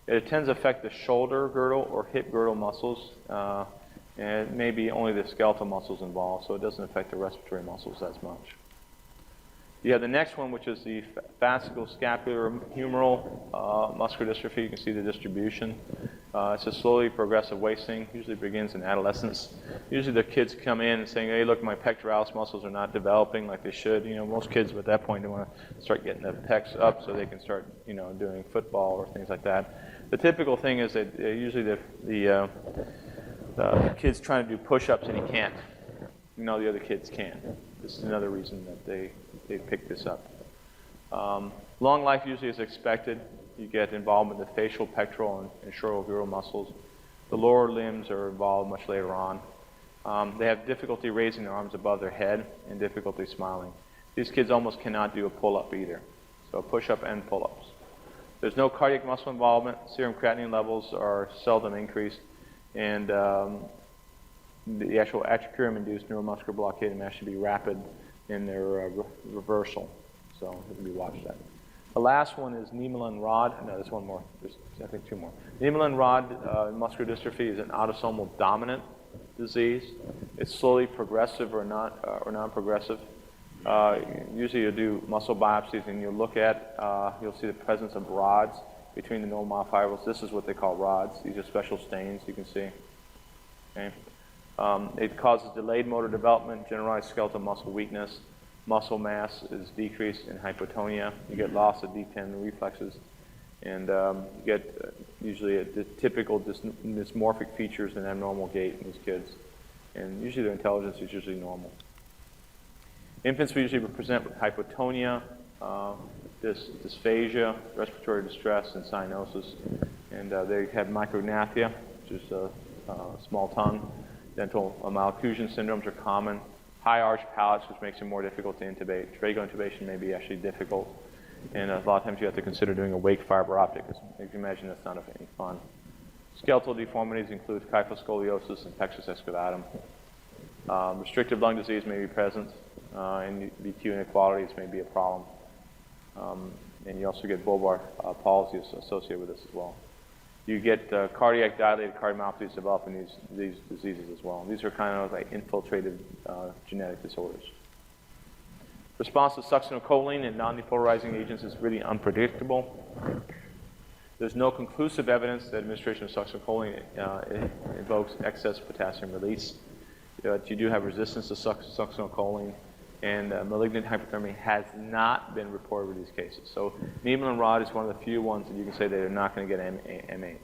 It tends to affect the shoulder girdle or hip girdle muscles, and it may be only the skeletal muscles involved, so it doesn't affect the respiratory muscles as much. You have the next one, which is the fasciculoscapular humeral muscular dystrophy. You can see the distribution. It's a slowly progressive wasting. Usually begins in adolescence. Usually the kids come in and saying, hey, look, my pectoralis muscles are not developing like they should. Most kids at that point, they want to start getting the pecs up so they can start, doing football or things like that. The typical thing is that usually the kid's trying to do push-ups and he can't. The other kids can. This is another reason that they pick this up. Long life usually is expected. You get involvement in the facial, pectoral, and shoulder muscles. The lower limbs are involved much later on. They have difficulty raising their arms above their head and difficulty smiling. These kids almost cannot do a pull-up either. So push-up and pull-ups. There's no cardiac muscle involvement. Serum creatinine levels are seldom increased. And the actual atricurum-induced neuromuscular blockade may actually be rapid in their reversal. So it can be watched that. The last one is Niemelin-Rod. No, there's one more. There's, I think, two more. Niemelin-Rod muscular dystrophy is an autosomal dominant disease. It's slowly progressive or non-progressive. Usually you'll do muscle biopsies and you'll look at, you'll see the presence of rods between the normal myofibrils. This is what they call rods. These are special stains you can see. Okay. It causes delayed motor development, generalized skeletal muscle weakness. Muscle mass is decreased in hypotonia. You get loss of deep tendon reflexes. And you get usually the typical dysmorphic features and abnormal gait in these kids. And usually their intelligence is usually normal. Infants usually present with hypotonia, dysphagia, respiratory distress, and cyanosis. And they have micrognathia, which is a small tongue. Dental malocclusion syndromes are common. high arch palates, which makes it more difficult to intubate. Tracheal intubation may be actually difficult, and a lot of times you have to consider doing a wake fiber optic, because you can imagine that's not any fun. Skeletal deformities include kyphoscoliosis and pectus excavatum. Restrictive lung disease may be present, and VQ inequalities may be a problem. And you also get bulbar palsy associated with this as well. You get cardiac dilated cardiomyopathies developing these diseases as well. These are kind of like infiltrated genetic disorders. Response to succinylcholine and non-depolarizing agents is really unpredictable. There's no conclusive evidence that administration of succinylcholine invokes excess potassium release. But you do have resistance to succinylcholine, and malignant hyperthermia has not been reported with these cases. So needle and rod is one of the few ones that you can say they're not going to get MH.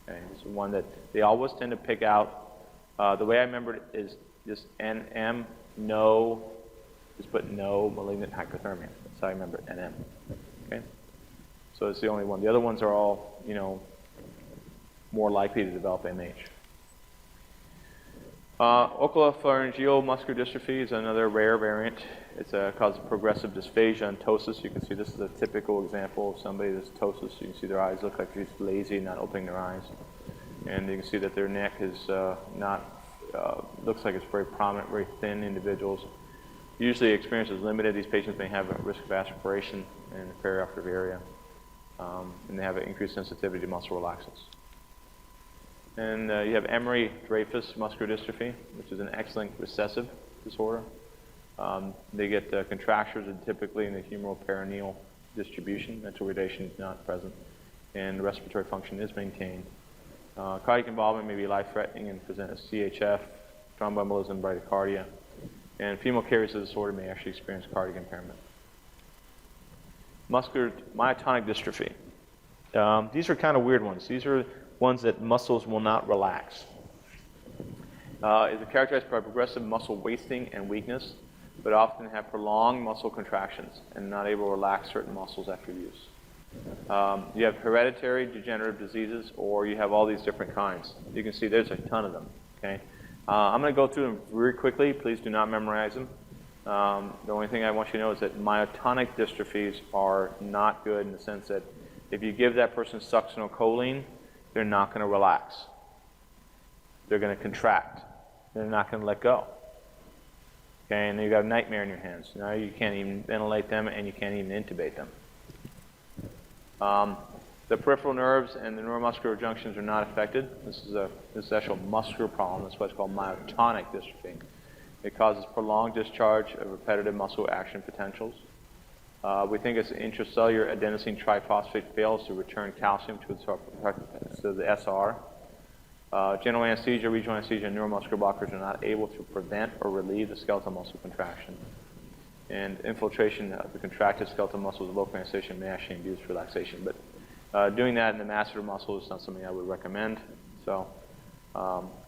Okay? It's one that they always tend to pick out. The way I remember it is just NM, no, just put no malignant hyperthermia. That's how I remember it, NM. Okay? So it's the only one. The other ones are all, more likely to develop MH. Oculopharyngeal muscular dystrophy is another rare variant. It's causes progressive dysphagia and ptosis. You can see this is a typical example of somebody that's ptosis. You can see their eyes look like they're just lazy, not opening their eyes. And you can see that their neck is looks like it's very prominent, very thin individuals. Usually experience is limited. These patients may have a risk of aspiration in the perioperative area. And they have an increased sensitivity to muscle relaxants. And you have Emery-Dreyfus muscular dystrophy, which is an X-linked recessive disorder. They get contractures typically in the humeral perineal distribution. Mental retardation is not present, and respiratory function is maintained. Cardiac involvement may be life-threatening and present as CHF, thromboembolism, bradycardia, and female carriers of the disorder may actually experience cardiac impairment. Muscular myotonic dystrophy. These are kind of weird ones. These are ones that muscles will not relax. Is characterized by progressive muscle wasting and weakness, but often have prolonged muscle contractions and not able to relax certain muscles after use. You have hereditary degenerative diseases, or you have all these different kinds. You can see there's a ton of them. Okay, I'm going to go through them very quickly. Please do not memorize them. The only thing I want you to know is that myotonic dystrophies are not good in the sense that if you give that person succinylcholine, they're not going to relax. They're going to contract. They're not going to let go. Okay, and you've got a nightmare in your hands. Now you can't even ventilate them, and you can't even intubate them. The peripheral nerves and the neuromuscular junctions are not affected. This is actual muscular problem. That's why it's called myotonic dystrophy. It causes prolonged discharge of repetitive muscle action potentials. We think it's intracellular adenosine triphosphate fails to return calcium to the SR. General anesthesia, regional anesthesia, and neuromuscular blockers are not able to prevent or relieve the skeletal muscle contraction. And infiltration of the contracted skeletal muscles with local anesthesia may actually induce relaxation. But doing that in the masseter muscle is not something I would recommend. So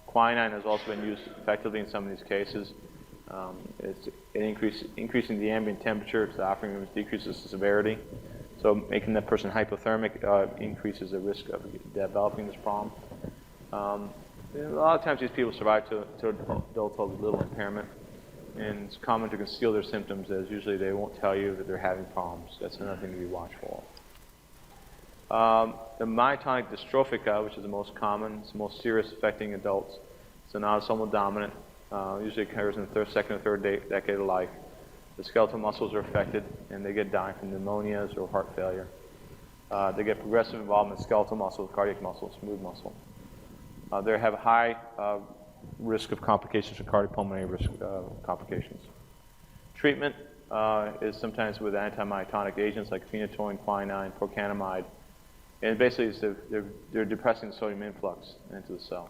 quinine has also been used effectively in some of these cases. It's increasing the ambient temperature to the operating room decreases the severity. So making that person hypothermic increases the risk of developing this problem. A lot of times these people survive to adulthood with little impairment. And it's common to conceal their symptoms, as usually they won't tell you that they're having problems. That's another thing to be watchful of. The myotonic dystrophica, which is the most common, it's the most serious affecting adults. It's an autosomal dominant. Usually occurs in the second or third decade of life. The skeletal muscles are affected, and they get dying from pneumonias or heart failure. They get progressive involvement in skeletal muscle, cardiac muscle, smooth muscle. They have a high risk of complications for cardiopulmonary risk complications. Treatment is sometimes with anti-myotonic agents like phenytoin, quinine, procainamide, and basically they're depressing the sodium influx into the cell.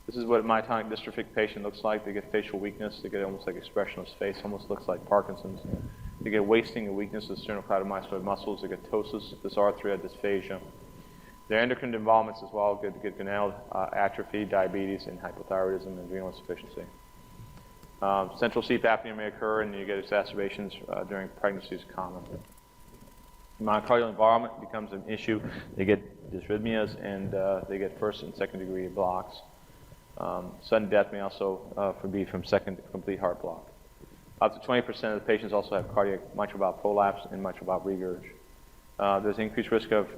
This is what a myotonic dystrophic patient looks like. They get facial weakness. They get almost like expressionless face, almost looks like Parkinson's. They get wasting and weakness of the sternocleidomyostoid muscles. They get ptosis, dysarthria, dysphagia. Their endocrine involvements as well get gonadal atrophy, diabetes, and hypothyroidism and adrenal insufficiency. Central sleep apnea may occur, and you get exacerbations during pregnancy is common. Myocardial involvement becomes an issue. They get dysrhythmias, and they get first and second degree blocks. Sudden death may also be from second complete heart block. Up to 20% of the patients also have cardiac mitral valve prolapse and mitral valve regurg. There's increased risk of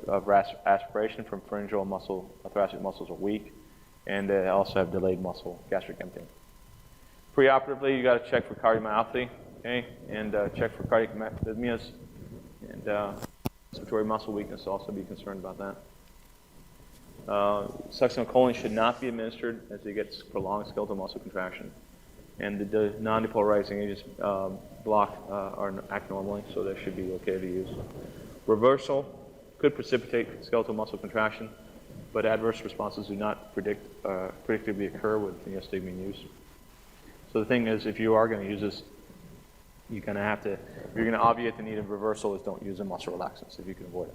aspiration from pharyngeal muscle, thoracic muscles are weak, and they also have delayed muscle gastric emptying. Preoperatively, you got to check for cardiomyopathy, okay, and check for cardiac arrhythmias, and respiratory muscle weakness. Also be concerned about that. Succinylcholine should not be administered as it gets prolonged skeletal muscle contraction. And the non-depolarizing agents block or act normally, so they should be okay to use. Reversal could precipitate skeletal muscle contraction, but adverse responses do not predictably occur with neostigmine use. So the thing is, if you are going to use this, you're going to have to, if you're going to obviate the need of reversal, is don't use the muscle relaxants if you can avoid it.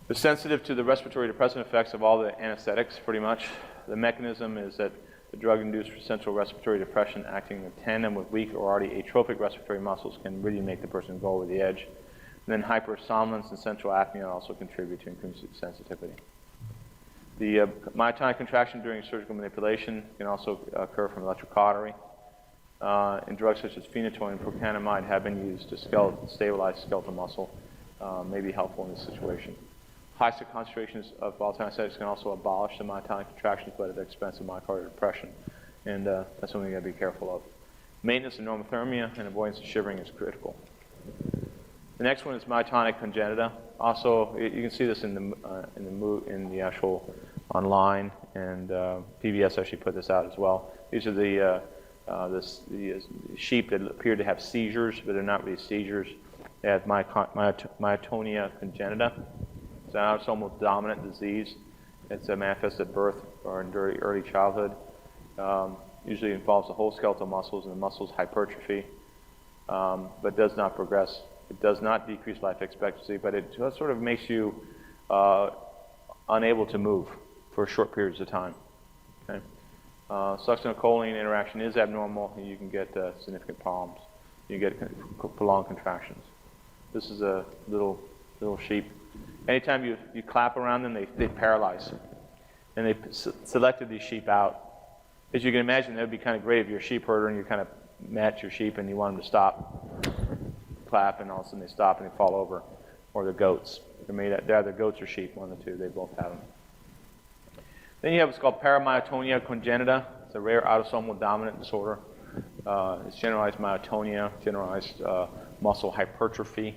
They're sensitive to the respiratory depressant effects of all the anesthetics, pretty much. The mechanism is that the drug-induced central respiratory depression acting in tandem with weak or already atrophic respiratory muscles can really make the person go over the edge. And then hypersomnolence and central apnea also contribute to increased sensitivity. The myotonic contraction during surgical manipulation can also occur from electrocautery. And drugs such as phenytoin and procainamide have been used to stabilize skeletal muscle, may be helpful in this situation. High concentrations of volatile anesthetics can also abolish the myotonic contractions, but at the expense of myocardial depression. And that's something you got to be careful of. Maintenance of normothermia and avoidance of shivering is critical. The next one is myotonic congenita. Also, you can see this in the actual online, and PBS actually put this out as well. These are the sheep that appear to have seizures, but they're not really seizures. They have myotonia congenita. It's an autosomal dominant disease. It's manifest at birth or in early childhood. Usually involves the whole skeletal muscles and the muscles hypertrophy, but does not progress. It does not decrease life expectancy, but it just sort of makes you unable to move for short periods of time. Okay? Succinylcholine interaction is abnormal, and you can get significant problems. You get prolonged contractions. This is a little sheep. Anytime you clap around them, they paralyze. And they selected these sheep out. As you can imagine, that would be kind of great if you're a sheep herder and you kind of match your sheep and you want them to stop, clap, and all of a sudden they stop and they fall over. Or the goats. They're either goats or sheep, one of the two. They both have them. Then you have what's called paramyotonia congenita. It's a rare autosomal dominant disorder. It's generalized myotonia, generalized muscle hypertrophy.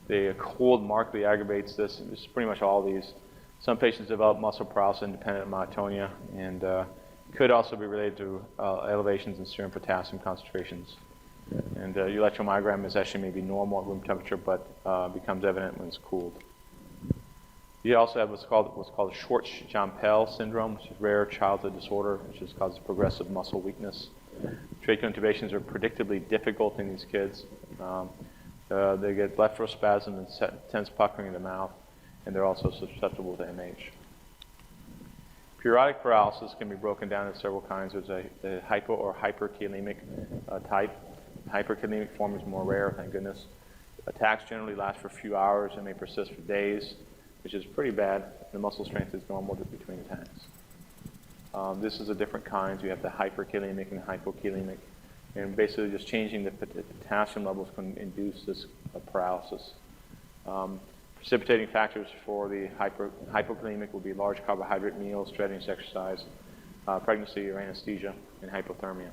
The cold markedly aggravates this. It's pretty much all these. Some patients develop muscle paralysis independent of myotonia, and could also be related to elevations in serum potassium concentrations. And your electromyogram is actually maybe normal at room temperature, but becomes evident when it's cooled. You also have what's called Short-Jampel syndrome, which is a rare childhood disorder, which causes progressive muscle weakness. Tracheal intubations are predictably difficult in these kids. They get blepharospasm and tense puckering in the mouth, and they're also susceptible to MH. Periodic paralysis can be broken down into several kinds. There's a hypo or hyperkalemic type. The hyperkalemic form is more rare, thank goodness. Attacks generally last for a few hours and may persist for days, which is pretty bad. The muscle strength is normal between attacks. This is a different kinds. You have the hyperkalemic and hypokalemic. And basically just changing the potassium levels can induce this paralysis. Precipitating factors for the hypokalemic will be large carbohydrate meals, strenuous exercise, pregnancy or anesthesia, and hypothermia.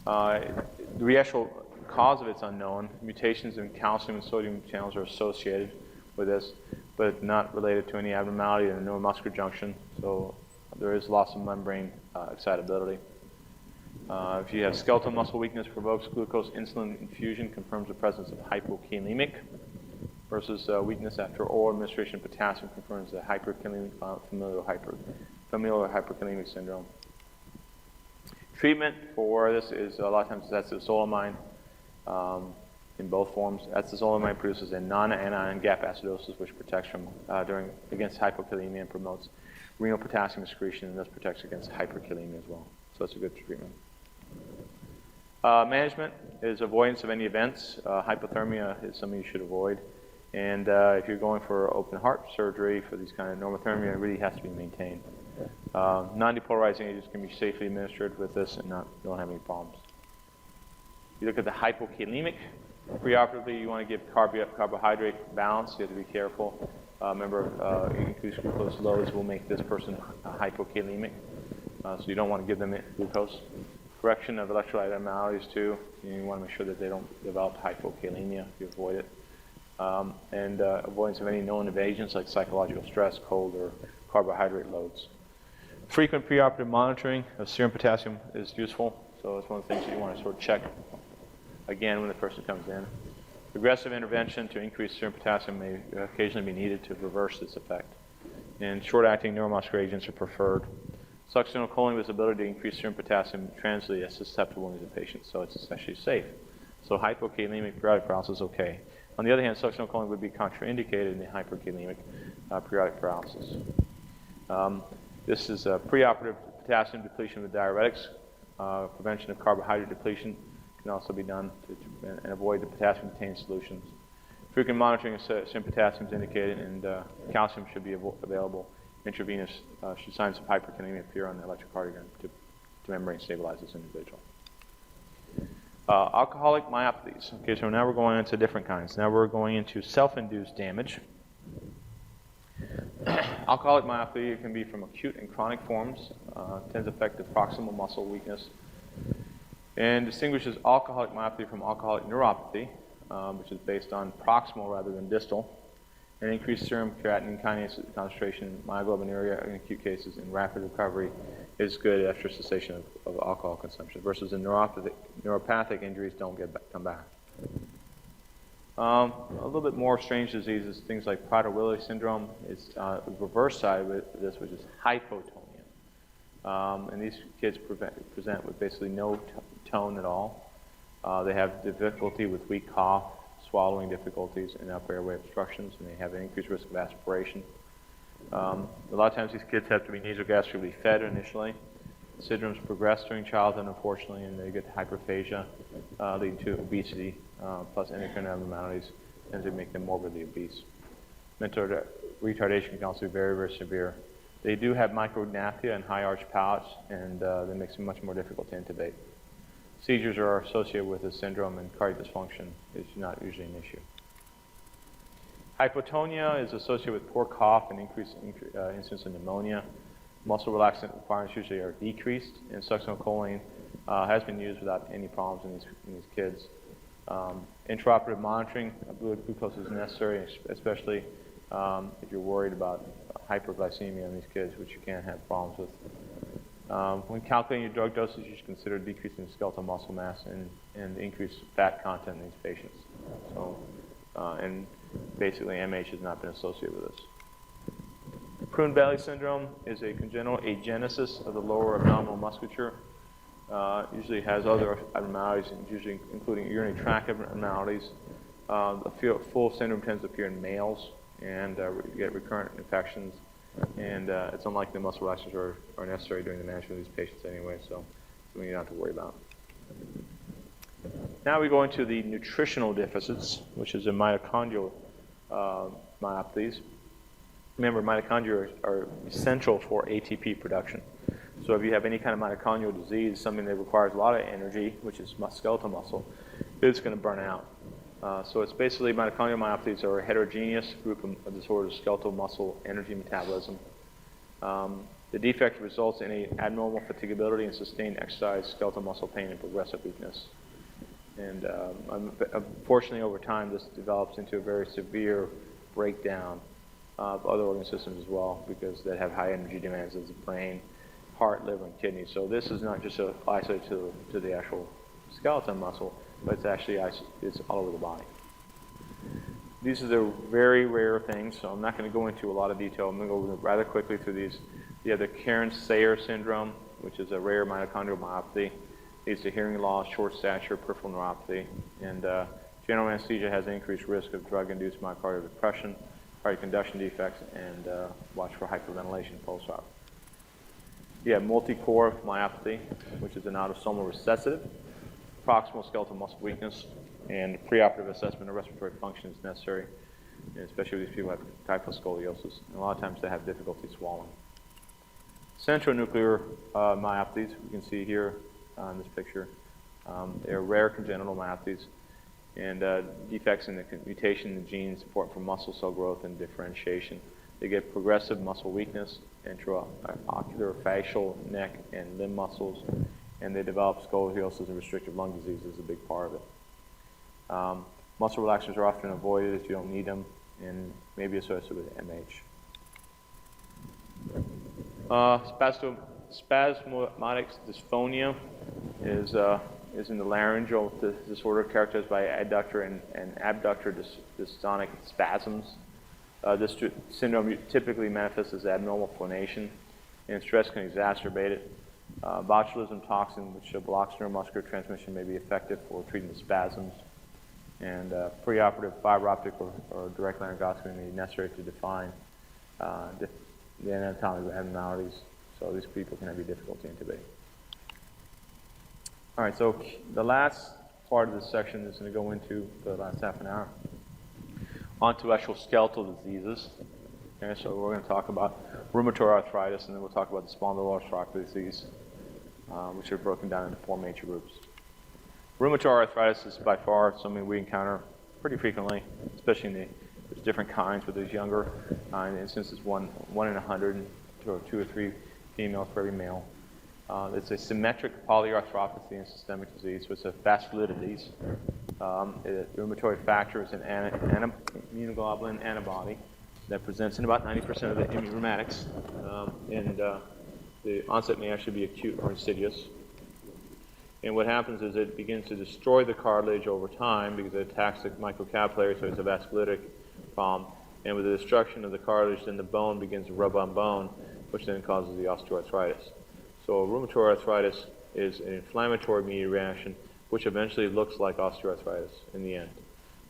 The actual cause of it's unknown. Mutations in calcium and sodium channels are associated with this, but not related to any abnormality in the neuromuscular junction, so there is loss of membrane excitability. If you have skeletal muscle weakness provokes glucose insulin infusion, confirms the presence of hypokalemic, versus weakness after oral administration of potassium confirms the hyperkalemic familial hyperkalemic syndrome. Treatment for this is a lot of times acetazolamide in both forms. Acetazolamide produces a non-anion gap acidosis, which protects from against hypokalemia and promotes renal potassium excretion, and thus protects against hyperkalemia as well. So that's a good treatment. Management is avoidance of any events. Hypothermia is something you should avoid. And if you're going for open heart surgery for these kind of normothermia, it really has to be maintained. Non-depolarizing agents can be safely administered with this and don't have any problems. You look at the hypokalemic. Preoperatively, you want to give carbohydrate balance. You have to be careful. Remember, increased glucose loads will make this person hypokalemic, so you don't want to give them glucose. Correction of electrolyte abnormalities too. You want to make sure that they don't develop hypokalemia if you avoid it. And avoidance of any known agents like psychological stress, cold, or carbohydrate loads. Frequent preoperative monitoring of serum potassium is useful, so it's one of the things that you want to sort of check again when the person comes in. Aggressive intervention to increase serum potassium may occasionally be needed to reverse this effect. And short-acting neuromuscular agents are preferred. Succinylcholine with the ability to increase serum potassium transiently is susceptible in the patient, so it's especially safe. So hypokalemic periodic paralysis is okay. On the other hand, succinylcholine would be contraindicated in the hyperkalemic periodic paralysis. This is preoperative potassium depletion with diuretics. Prevention of carbohydrate depletion can also be done and avoid the potassium-containing solutions. Frequent monitoring of serum potassium is indicated, and calcium should be available intravenous should signs of hyperkalemia appear on the electrocardiogram to membrane stabilize this individual. Alcoholic myopathies. Okay, so now we're going into different kinds. Now we're going into self-induced damage. Alcoholic myopathy can be from acute and chronic forms. Tends to affect the proximal muscle weakness, and distinguishes alcoholic myopathy from alcoholic neuropathy, which is based on proximal rather than distal, and increased serum creatinine kinase concentration, myoglobinuria in acute cases, and rapid recovery is good after cessation of alcohol consumption, versus in neuropathic injuries don't come back. A little bit more strange diseases, things like Prader-Willi syndrome. It's the reverse side of this, which is hypotonia. And these kids present with basically no tone at all. They have difficulty with weak cough, swallowing difficulties, and upper airway obstructions, and they have an increased risk of aspiration. A lot of times these kids have to be nasogastrically fed initially. Syndromes progress during childhood, unfortunately, and they get hyperphagia, leading to obesity, plus endocrine abnormalities, tends to make them morbidly obese. Mental retardation can also be very, very severe. They do have micrognathia and high arch palates, and that makes them much more difficult to intubate. Seizures are associated with this syndrome, and cardiac dysfunction is not usually an issue. Hypotonia is associated with poor cough and increased incidence of pneumonia. Muscle relaxant requirements usually are decreased, and succinylcholine has been used without any problems in these kids. Intraoperative monitoring of blood glucose is necessary, especially if you're worried about hyperglycemia in these kids, which you can have problems with. When calculating your drug dosage, you should consider decreasing skeletal muscle mass and increased fat content in these patients. So, and basically MH has not been associated with this. Prune belly syndrome is a congenital agenesis of the lower abdominal musculature. Usually has other abnormalities, usually including urinary tract abnormalities. The full syndrome tends to appear in males, and you get recurrent infections. And it's unlikely the muscle relaxers are necessary during the management of these patients anyway, so something you don't have to worry about. Now we go into the nutritional deficits, which is the mitochondrial myopathies. Remember, mitochondria are essential for ATP production. So if you have any kind of mitochondrial disease, something that requires a lot of energy, which is skeletal muscle, it's going to burn out. So it's basically mitochondrial myopathies are a heterogeneous group of disorders of skeletal muscle energy metabolism. The defect results in an abnormal fatigability and sustained exercise, skeletal muscle pain, and progressive weakness. And unfortunately, over time, this develops into a very severe breakdown of other organ systems as well, because they have high energy demands as the brain, heart, liver, and kidney. So this is not just isolated to the actual skeleton muscle, but it's actually it's all over the body. These are the very rare things, so I'm not going to go into a lot of detail. I'm going to go rather quickly through these. You have the Karen-Sayer syndrome, which is a rare mitochondrial myopathy. Leads to hearing loss, short stature, peripheral neuropathy, and general anesthesia has an increased risk of drug-induced myocardial depression, cardiac conduction defects, and watch for hyperventilation post-op. You have multi-core myopathy, which is an autosomal recessive, proximal skeletal muscle weakness, and preoperative assessment of respiratory function is necessary, and especially if these people have kyphoscoliosis. And a lot of times they have difficulty swallowing. Centronuclear myopathies, we can see here in this picture. They're rare congenital myopathies and defects in the mutation in the genes important for muscle cell growth and differentiation. They get progressive muscle weakness, intraocular, facial, neck, and limb muscles, and they develop scoliosis and restrictive lung disease is a big part of it. Muscle relaxers are often avoided if you don't need them, and may be associated with MH. Spasmodic dysphonia is in the laryngeal disorder characterized by adductor and abductor dystonic spasms. This syndrome typically manifests as abnormal phonation, and stress can exacerbate it. Botulism toxin, which blocks neuromuscular transmission, may be effective for treating the spasms. And preoperative fiber optic or direct laryngoscopy may be necessary to define the anatomical abnormalities, so these people can have difficulty intubating. All right, so the last part of this section is going to go into the last half an hour onto actual skeletal diseases. Okay, so we're going to talk about rheumatoid arthritis, and then we'll talk about the spondyloarthritis disease, which are broken down into 4 major groups. Rheumatoid arthritis is by far something we encounter pretty frequently, especially in there's different kinds, but there's younger. In instances, one in 100, or 2 or 3 females for every male. It's a symmetric polyarthropathy and systemic disease, so it's a vasculitic disease. The rheumatoid factor is an immunoglobulin antibody that presents in about 90% of the immunomatics, and the onset may actually be acute or insidious. And what happens is it begins to destroy the cartilage over time because it attacks the microcapillary, so it's a vasculitic problem. And with the destruction of the cartilage, then the bone begins to rub on bone, which then causes the osteoarthritis. So rheumatoid arthritis is an inflammatory mediated reaction, which eventually looks like osteoarthritis in the end.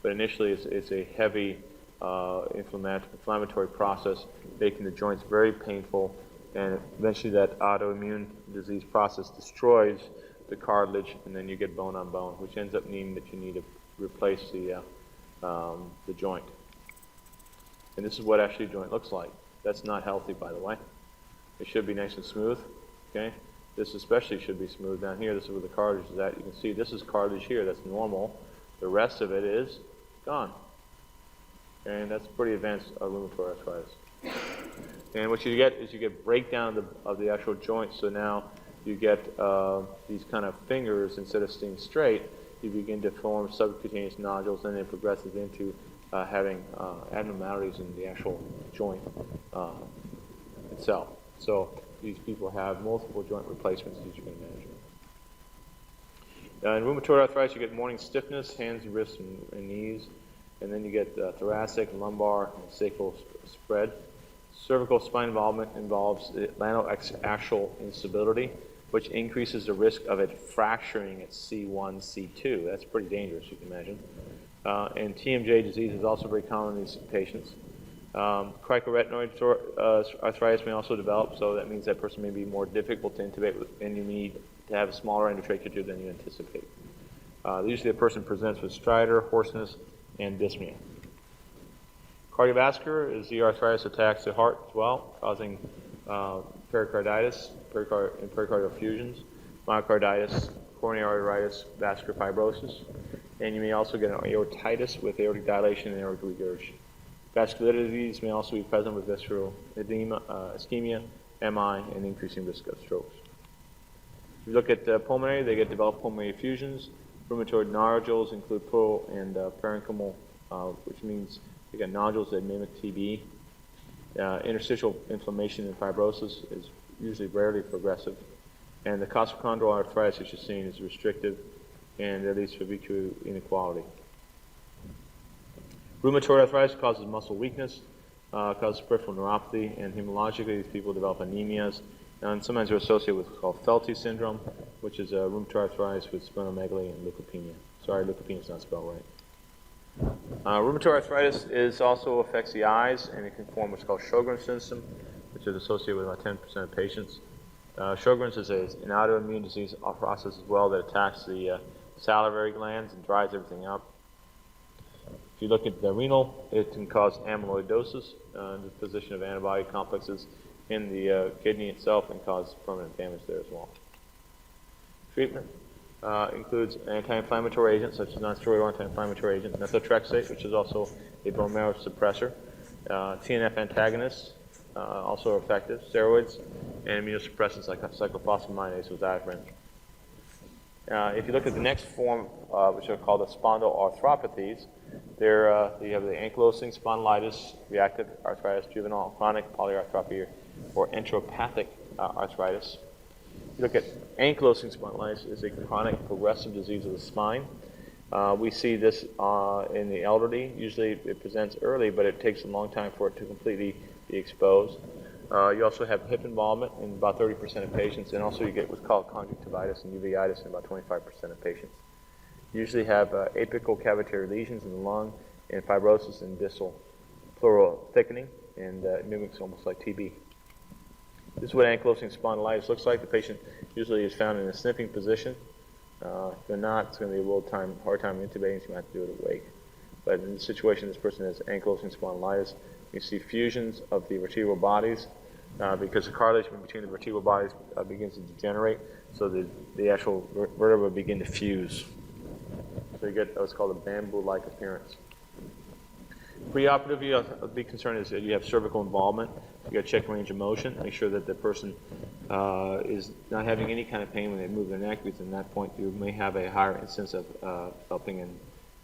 But initially, it's a heavy inflammatory process, making the joints very painful, and eventually that autoimmune disease process destroys the cartilage, and then you get bone on bone, which ends up meaning that you need to replace the joint. And this is what actually a joint looks like. That's not healthy, by the way. It should be nice and smooth. Okay, this especially should be smooth down here. This is where the cartilage is at. You can see this is cartilage here. That's normal. The rest of it is gone. And that's pretty advanced rheumatoid arthritis. And what you get is you get breakdown of the actual joint. So now you get these kind of fingers instead of staying straight. You begin to form subcutaneous nodules, and it progresses into having abnormalities in the actual joint itself. So these people have multiple joint replacements, as you can imagine. In rheumatoid arthritis, you get morning stiffness, hands, wrists, and knees. And then you get thoracic, lumbar, and sacral spread. Cervical spine involvement involves atlantoaxial instability, which increases the risk of it fracturing at C1, C2. That's pretty dangerous, you can imagine. And TMJ disease is also very common in these patients. Cricoretinoid arthritis may also develop, so that means that person may be more difficult to intubate with, and you need to have a smaller endotracheal tube than you anticipate. Usually the person presents with stridor, hoarseness, and dyspnea. Cardiovascular is the arthritis attacks the heart as well, causing pericarditis, and pericardial effusions, myocarditis, coronary arteritis, vascular fibrosis, and you may also get an aortitis with aortic dilation and aortic regurgitation. Vasculitic disease may also be present with visceral edema, ischemia, MI, and increasing risk of strokes. If you look at pulmonary, they get developed pulmonary effusions. Rheumatoid nodules include pleural and parenchymal, which means they get nodules that mimic TB. Interstitial inflammation and fibrosis is usually rarely progressive. And the costochondral arthritis, which is seen, is restrictive and that leads to vitreous inequality. Rheumatoid arthritis causes muscle weakness, causes peripheral neuropathy, and hemologically these people develop anemias. And sometimes they're associated with what's called Felty syndrome, which is rheumatoid arthritis with splenomegaly and leukopenia. Sorry, leukopenia is not spelled right. Rheumatoid arthritis also affects the eyes, and it can form what's called Sjogren's syndrome, which is associated with about 10% of patients. Sjogren's is an autoimmune disease process as well that attacks the salivary glands and dries everything up. If you look at the renal, it can cause amyloidosis, the position of antibody complexes in the kidney itself and cause permanent damage there as well. Treatment includes anti-inflammatory agents such as non-steroidal anti-inflammatory agent methotrexate, which is also a bone marrow suppressor, TNF antagonists, also effective, steroids, and immunosuppressants like cyclophosphamidase with azathromycin. If you look at the next form, which are called the spondyloarthropathies, there you have the ankylosing spondylitis, reactive arthritis, juvenile chronic polyarthropathy, or enteropathic arthritis. If you look at ankylosing spondylitis, is a chronic progressive disease of the spine. We see this in the elderly. Usually it presents early, but it takes a long time for it to completely be exposed. You also have hip involvement in about 30% of patients, and also you get what's called conjunctivitis and uveitis in about 25% of patients. You usually have apical cavitary lesions in the lung and fibrosis in distal pleural thickening, and it mimics almost like TB. This is what ankylosing spondylitis looks like. The patient usually is found in a sniffing position. If they're not, it's going to be a hard time intubating, so you have to do it awake. But in the situation this person has ankylosing spondylitis, you see fusions of the vertebral bodies because the cartilage between the vertebral bodies begins to degenerate, so the actual vertebrae begin to fuse. So you get what's called a bamboo-like appearance. Preoperatively, a big concern is that you have cervical involvement. You got to check range of motion, make sure that the person is not having any kind of pain when they move their neck, because at that point you may have a higher incidence of developing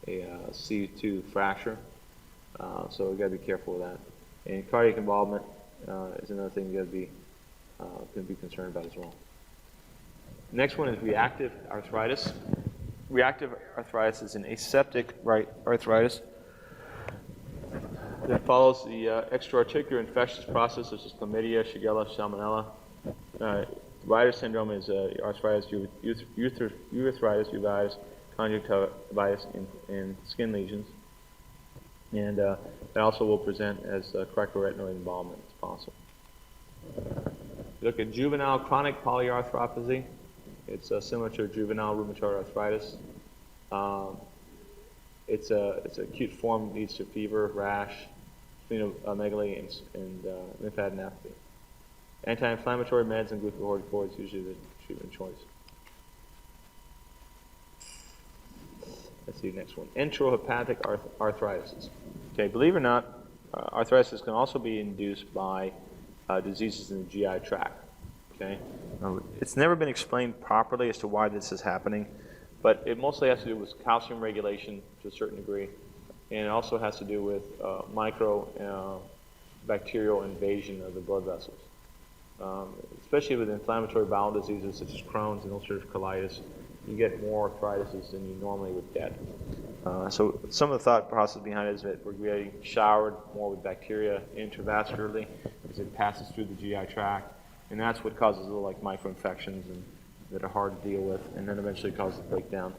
a C2 fracture. So you got to be careful with that. And cardiac involvement is another thing you got to be concerned about as well. Next one is reactive arthritis. Reactive arthritis is an aseptic arthritis that follows the extraarticular infectious process such as chlamydia, shigella, salmonella. Reiter syndrome is arthritis, urethritis, uveitis, conjunctivitis, and skin lesions. And that also will present as cricoretinoid involvement as possible. Look at juvenile chronic polyarthropathy. It's similar to juvenile rheumatoid arthritis. It's an acute form, leads to fever, rash, splenomegaly, and lymphadenopathy. Anti-inflammatory meds and glucocorticoids is usually the treatment choice. Let's see the next one. Enterohepatic arthritis. Okay, believe it or not, arthritis can also be induced by diseases in the GI tract. Okay, it's never been explained properly as to why this is happening, but it mostly has to do with calcium regulation to a certain degree, and it also has to do with bacterial invasion of the blood vessels. Especially with inflammatory bowel diseases such as Crohn's and ulcerative colitis, you get more arthritis than you normally would get. So some of the thought process behind it is that we're getting showered more with bacteria intravascularly as it passes through the GI tract, and that's what causes little like microinfections that are hard to deal with, and then eventually causes breakdown.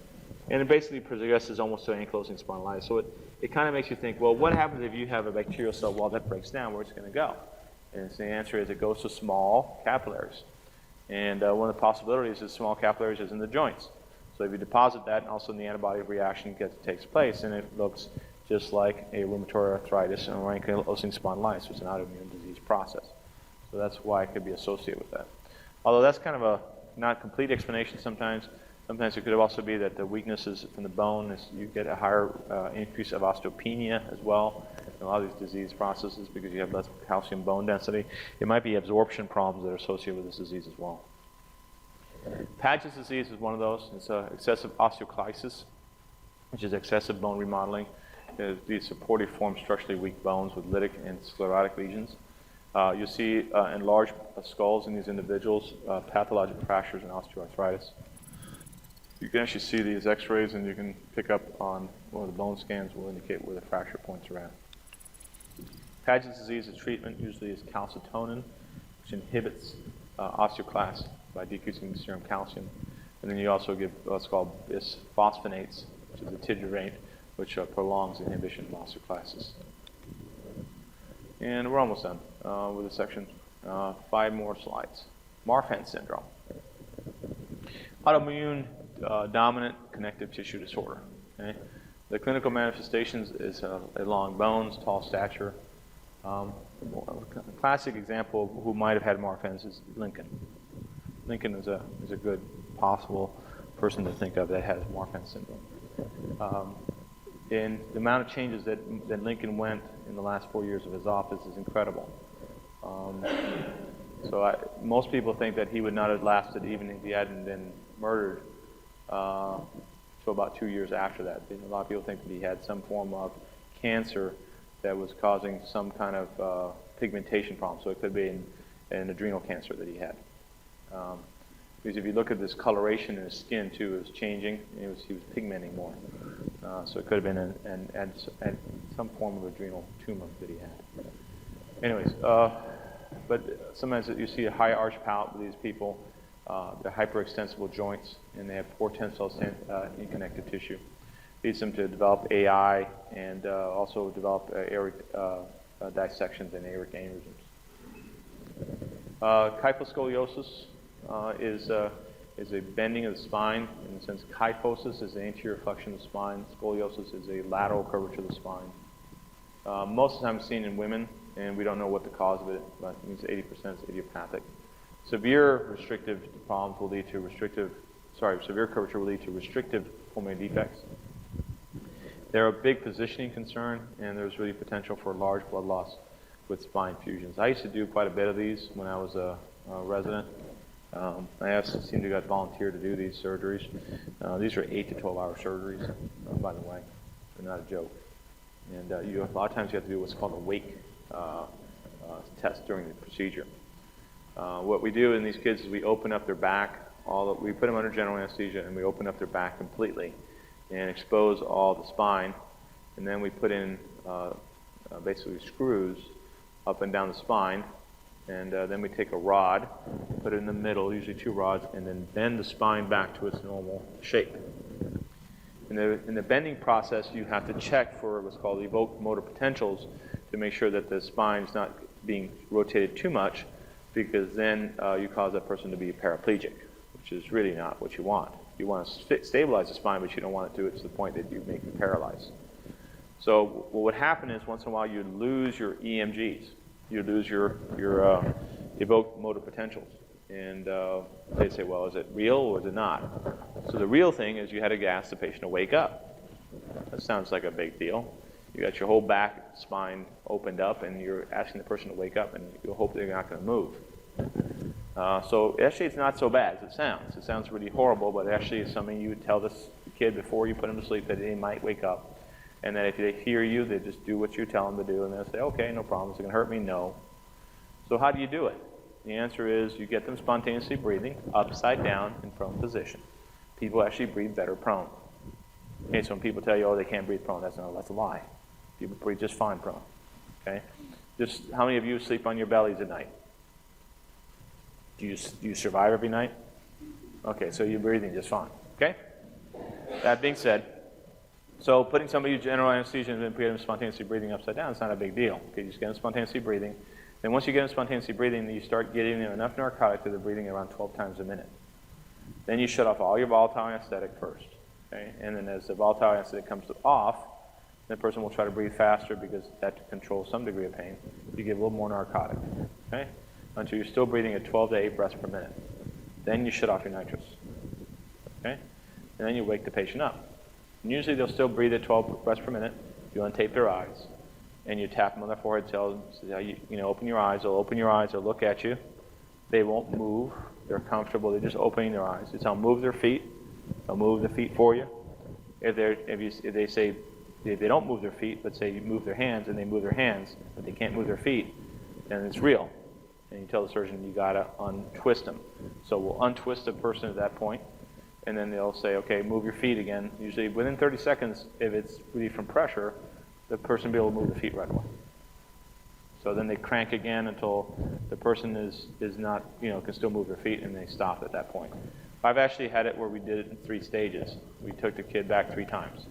And it basically progresses almost to ankylosing spondylitis. So it kind of makes you think, well, what happens if you have a bacterial cell wall that breaks down? Where's it going to go? And the answer is it goes to small capillaries. And one of the possibilities is small capillaries is in the joints. So if you deposit that, and also the antibody reaction takes place, and it looks just like a rheumatoid arthritis or ankylosing spondylitis, which is an autoimmune disease process. So that's why it could be associated with that. Although that's kind of a not complete explanation sometimes. Sometimes it could also be that the weaknesses from the bone is you get a higher increase of osteopenia as well in a lot of these disease processes because you have less calcium bone density. It might be absorption problems that are associated with this disease as well. Paget's disease is one of those. It's excessive osteoclysis, which is excessive bone remodeling. These supportive form structurally weak bones with lytic and sclerotic lesions. You'll see enlarged skulls in these individuals, pathologic fractures and osteoarthritis. You can actually see these x-rays, and you can pick up on one of the bone scans will indicate where the fracture points are at. Paget's disease's treatment usually is calcitonin, which inhibits osteoclast by decreasing serum calcium. And then you also give what's called bisphosphonates, which is a tigerate, which prolongs inhibition of osteoclasts. And we're almost done with this section. 5 more slides. Marfan syndrome. Autoimmune dominant connective tissue disorder. Okay? The clinical manifestations is long bones, tall stature. A classic example of who might have had Marfan's is Lincoln. Lincoln is a good possible person to think of that has Marfan syndrome. And the amount of changes that Lincoln went in the last 4 years of his office is incredible. Most people think that he would not have lasted even if he hadn't been murdered till about 2 years after that. A lot of people think that he had some form of cancer that was causing some kind of pigmentation problem. So it could be an adrenal cancer that he had. Because if you look at this coloration in his skin too, it was changing. He was pigmenting more. So it could have been some form of adrenal tumor that he had. Anyways, but sometimes you see a high arch palate with these people. They're hyperextensible joints, and they have poor tensile in connective tissue. Leads them to develop AI and also develop aortic dissections and aortic aneurysms. Kyphoscoliosis is a bending of the spine. In the sense, kyphosis is the anterior flexion of the spine. Scoliosis is a lateral curvature of the spine. Most of the time it's seen in women, and we don't know what the cause of it, but it means 80% is idiopathic. Severe restrictive problems will lead to severe curvature will lead to restrictive pulmonary defects. They're a big positioning concern, and there's really potential for large blood loss with spine fusions. I used to do quite a bit of these when I was a resident. I also seem to got volunteered to do these surgeries. These are 8 to 12-hour surgeries, by the way. They're not a joke. And a lot of times you have to do what's called a wake test during the procedure. What we do in these kids is we open up their back. We put them under general anesthesia, and we open up their back completely and expose all the spine. And then we put in basically screws up and down the spine. And then we take a rod, put it in the middle, usually 2 rods, and then bend the spine back to its normal shape. In the bending process, you have to check for what's called evoked motor potentials to make sure that the spine is not being rotated too much, because then you cause that person to be paraplegic, which is really not what you want. You want to stabilize the spine, but you don't want to do it to the point that you make them paralyzed. So what would happen is once in a while you lose your EMGs. You lose your evoked motor potentials. And they say, well, is it real or is it not? So the real thing is you had to ask the patient to wake up. That sounds like a big deal. You got your whole back spine opened up, and you're asking the person to wake up, and you hope they're not going to move. So actually it's not so bad as it sounds. It sounds really horrible, but actually it's something you would tell this kid before you put them to sleep that they might wake up. And that if they hear you, they just do what you tell them to do, and they'll say, okay, no problem. Is it going to hurt me? No. So how do you do it? The answer is you get them spontaneously breathing, upside down in prone position. People actually breathe better prone. Okay, so when people tell you, oh, they can't breathe prone, that's a lie. People breathe just fine prone. Okay? Just how many of you sleep on your bellies at night? Do you survive every night? Okay, so you're breathing just fine. Okay? That being said, so putting somebody in general anesthesia and then putting them spontaneously breathing upside down is not a big deal. Okay, you just get them spontaneously breathing. Then once you get them spontaneously breathing, you start getting them enough narcotic that they're breathing around 12 times a minute. Then you shut off all your volatile anesthetic first. Okay? And then as the volatile anesthetic comes off, the person will try to breathe faster because that controls some degree of pain. You give a little more narcotic. Okay? Until you're still breathing at 12 to 8 breaths per minute. Then you shut off your nitrous. Okay? And then you wake the patient up. And usually they'll still breathe at 12 breaths per minute. You untape their eyes, and you tap them on their forehead, tell them, open your eyes. They'll open your eyes. They'll look at you. They won't move. They're comfortable. They're just opening their eyes. You tell them move their feet. They'll move the feet for you. If they don't move their feet, but say you move their hands, and they move their hands, but they can't move their feet, then it's real. And you tell the surgeon you gotta untwist them. So we'll untwist the person at that point. And then they'll say, okay, move your feet again. Usually within 30 seconds, if it's relief from pressure, the person will be able to move the feet right away. So then they crank again until the person is not, can still move their feet, and they stop at that point. I've actually had it where we did it in 3 stages. We took the kid back 3 times,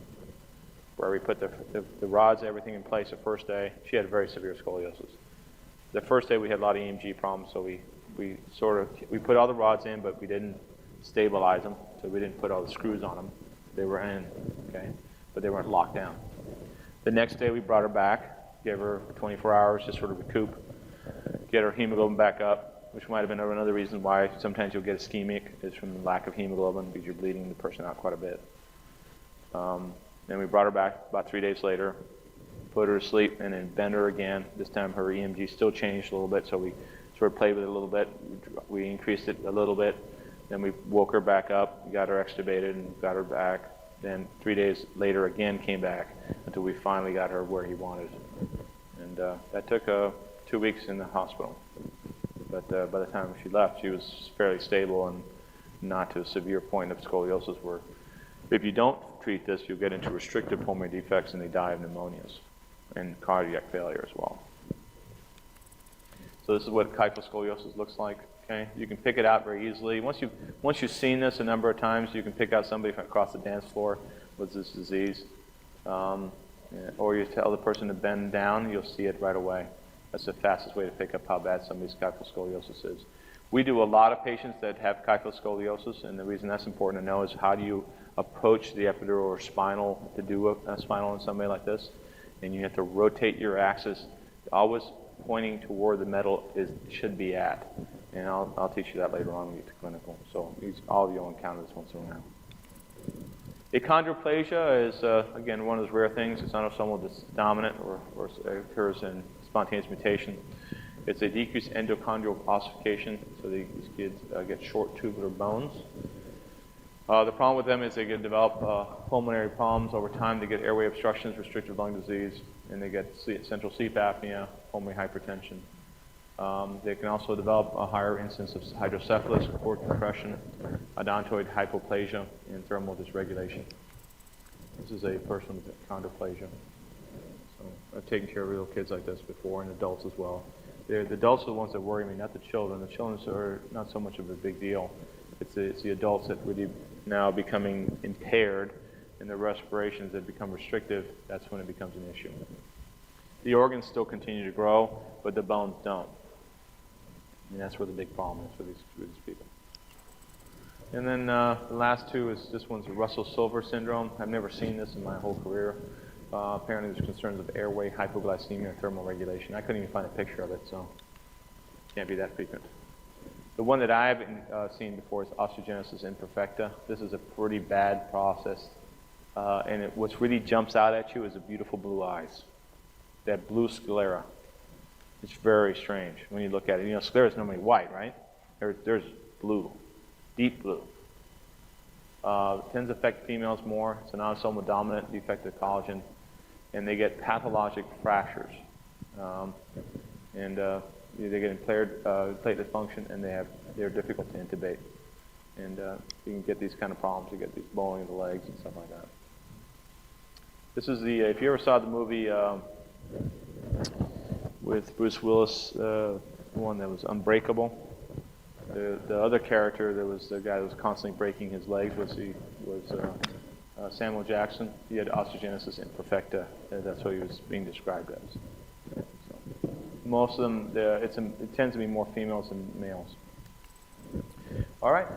where we put the rods, everything in place the first day. She had very severe scoliosis. The first day we had a lot of EMG problems, so we put all the rods in, but we didn't stabilize them, so we didn't put all the screws on them. They were in, okay, but they weren't locked down. The next day we brought her back, gave her 24 hours, just sort of recoup, get her hemoglobin back up, which might have been another reason why sometimes you'll get ischemic, is from the lack of hemoglobin, because you're bleeding the person out quite a bit. Then we brought her back about 3 days later, put her to sleep, and then bent her again. This time her EMG still changed a little bit, so we sort of played with it a little bit. We increased it a little bit. Then we woke her back up, got her extubated, and got her back. Then 3 days later again came back until we finally got her where he wanted. And that took 2 weeks in the hospital. But by the time she left, she was fairly stable and not to a severe point of scoliosis where if you don't treat this, you'll get into restrictive pulmonary defects and they die of pneumonias and cardiac failure as well. So this is what kyphoscoliosis looks like. Okay, you can pick it out very easily. Once you've seen this a number of times, you can pick out somebody from across the dance floor with this disease, or you tell the person to bend down, you'll see it right away. That's the fastest way to pick up how bad somebody's kyphoscoliosis is. We do a lot of patients that have kyphoscoliosis, and the reason that's important to know is how do you approach the epidural or spinal to do a spinal in somebody like this, and you have to rotate your axis, always pointing to where the metal should be at. And I'll teach you that later on when we get to clinical. So all of you will encounter this once in a while. Achondroplasia is, again, one of those rare things. It's autosomal dominant or occurs in spontaneous mutation. It's a decreased endochondral ossification, so these kids get short tubular bones. The problem with them is they can develop pulmonary problems over time. They get airway obstructions, restrictive lung disease, and they get central sleep apnea, pulmonary hypertension. They can also develop a higher incidence of hydrocephalus, cord compression, odontoid hypoplasia, and thermal dysregulation. This is a person with achondroplasia. So I've taken care of little kids like this before, and adults as well. The adults are the ones that worry me, not the children. The children are not so much of a big deal. It's the adults that really now becoming impaired, and the respirations that become restrictive. That's when it becomes an issue. The organs still continue to grow, but the bones don't. And that's where the big problem is for these people. And then the last two is, this one's Russell-Silver syndrome. I've never seen this in my whole career. Apparently there's concerns of airway hypoglycemia and thermal regulation. I couldn't even find a picture of it, so it can't be that frequent. The one that I've seen before is osteogenesis imperfecta. This is a pretty bad process. And what really jumps out at you is the beautiful blue eyes. That blue sclera. It's very strange when you look at it. You know, sclera is normally white, right? There's blue, deep blue. It tends to affect females more. It's an autosomal dominant defect of collagen, and they get pathologic fractures. They get impaired platelet function, and they're difficult to intubate. And you can get these kind of problems. You get these bowing of the legs and stuff like that. This is if you ever saw the movie with Bruce Willis, the one that was Unbreakable. The other character, there was the guy that was constantly breaking his legs, was Samuel Jackson. He had osteogenesis imperfecta. That's what he was being described as. So, most of them, it tends to be more females than males. All right.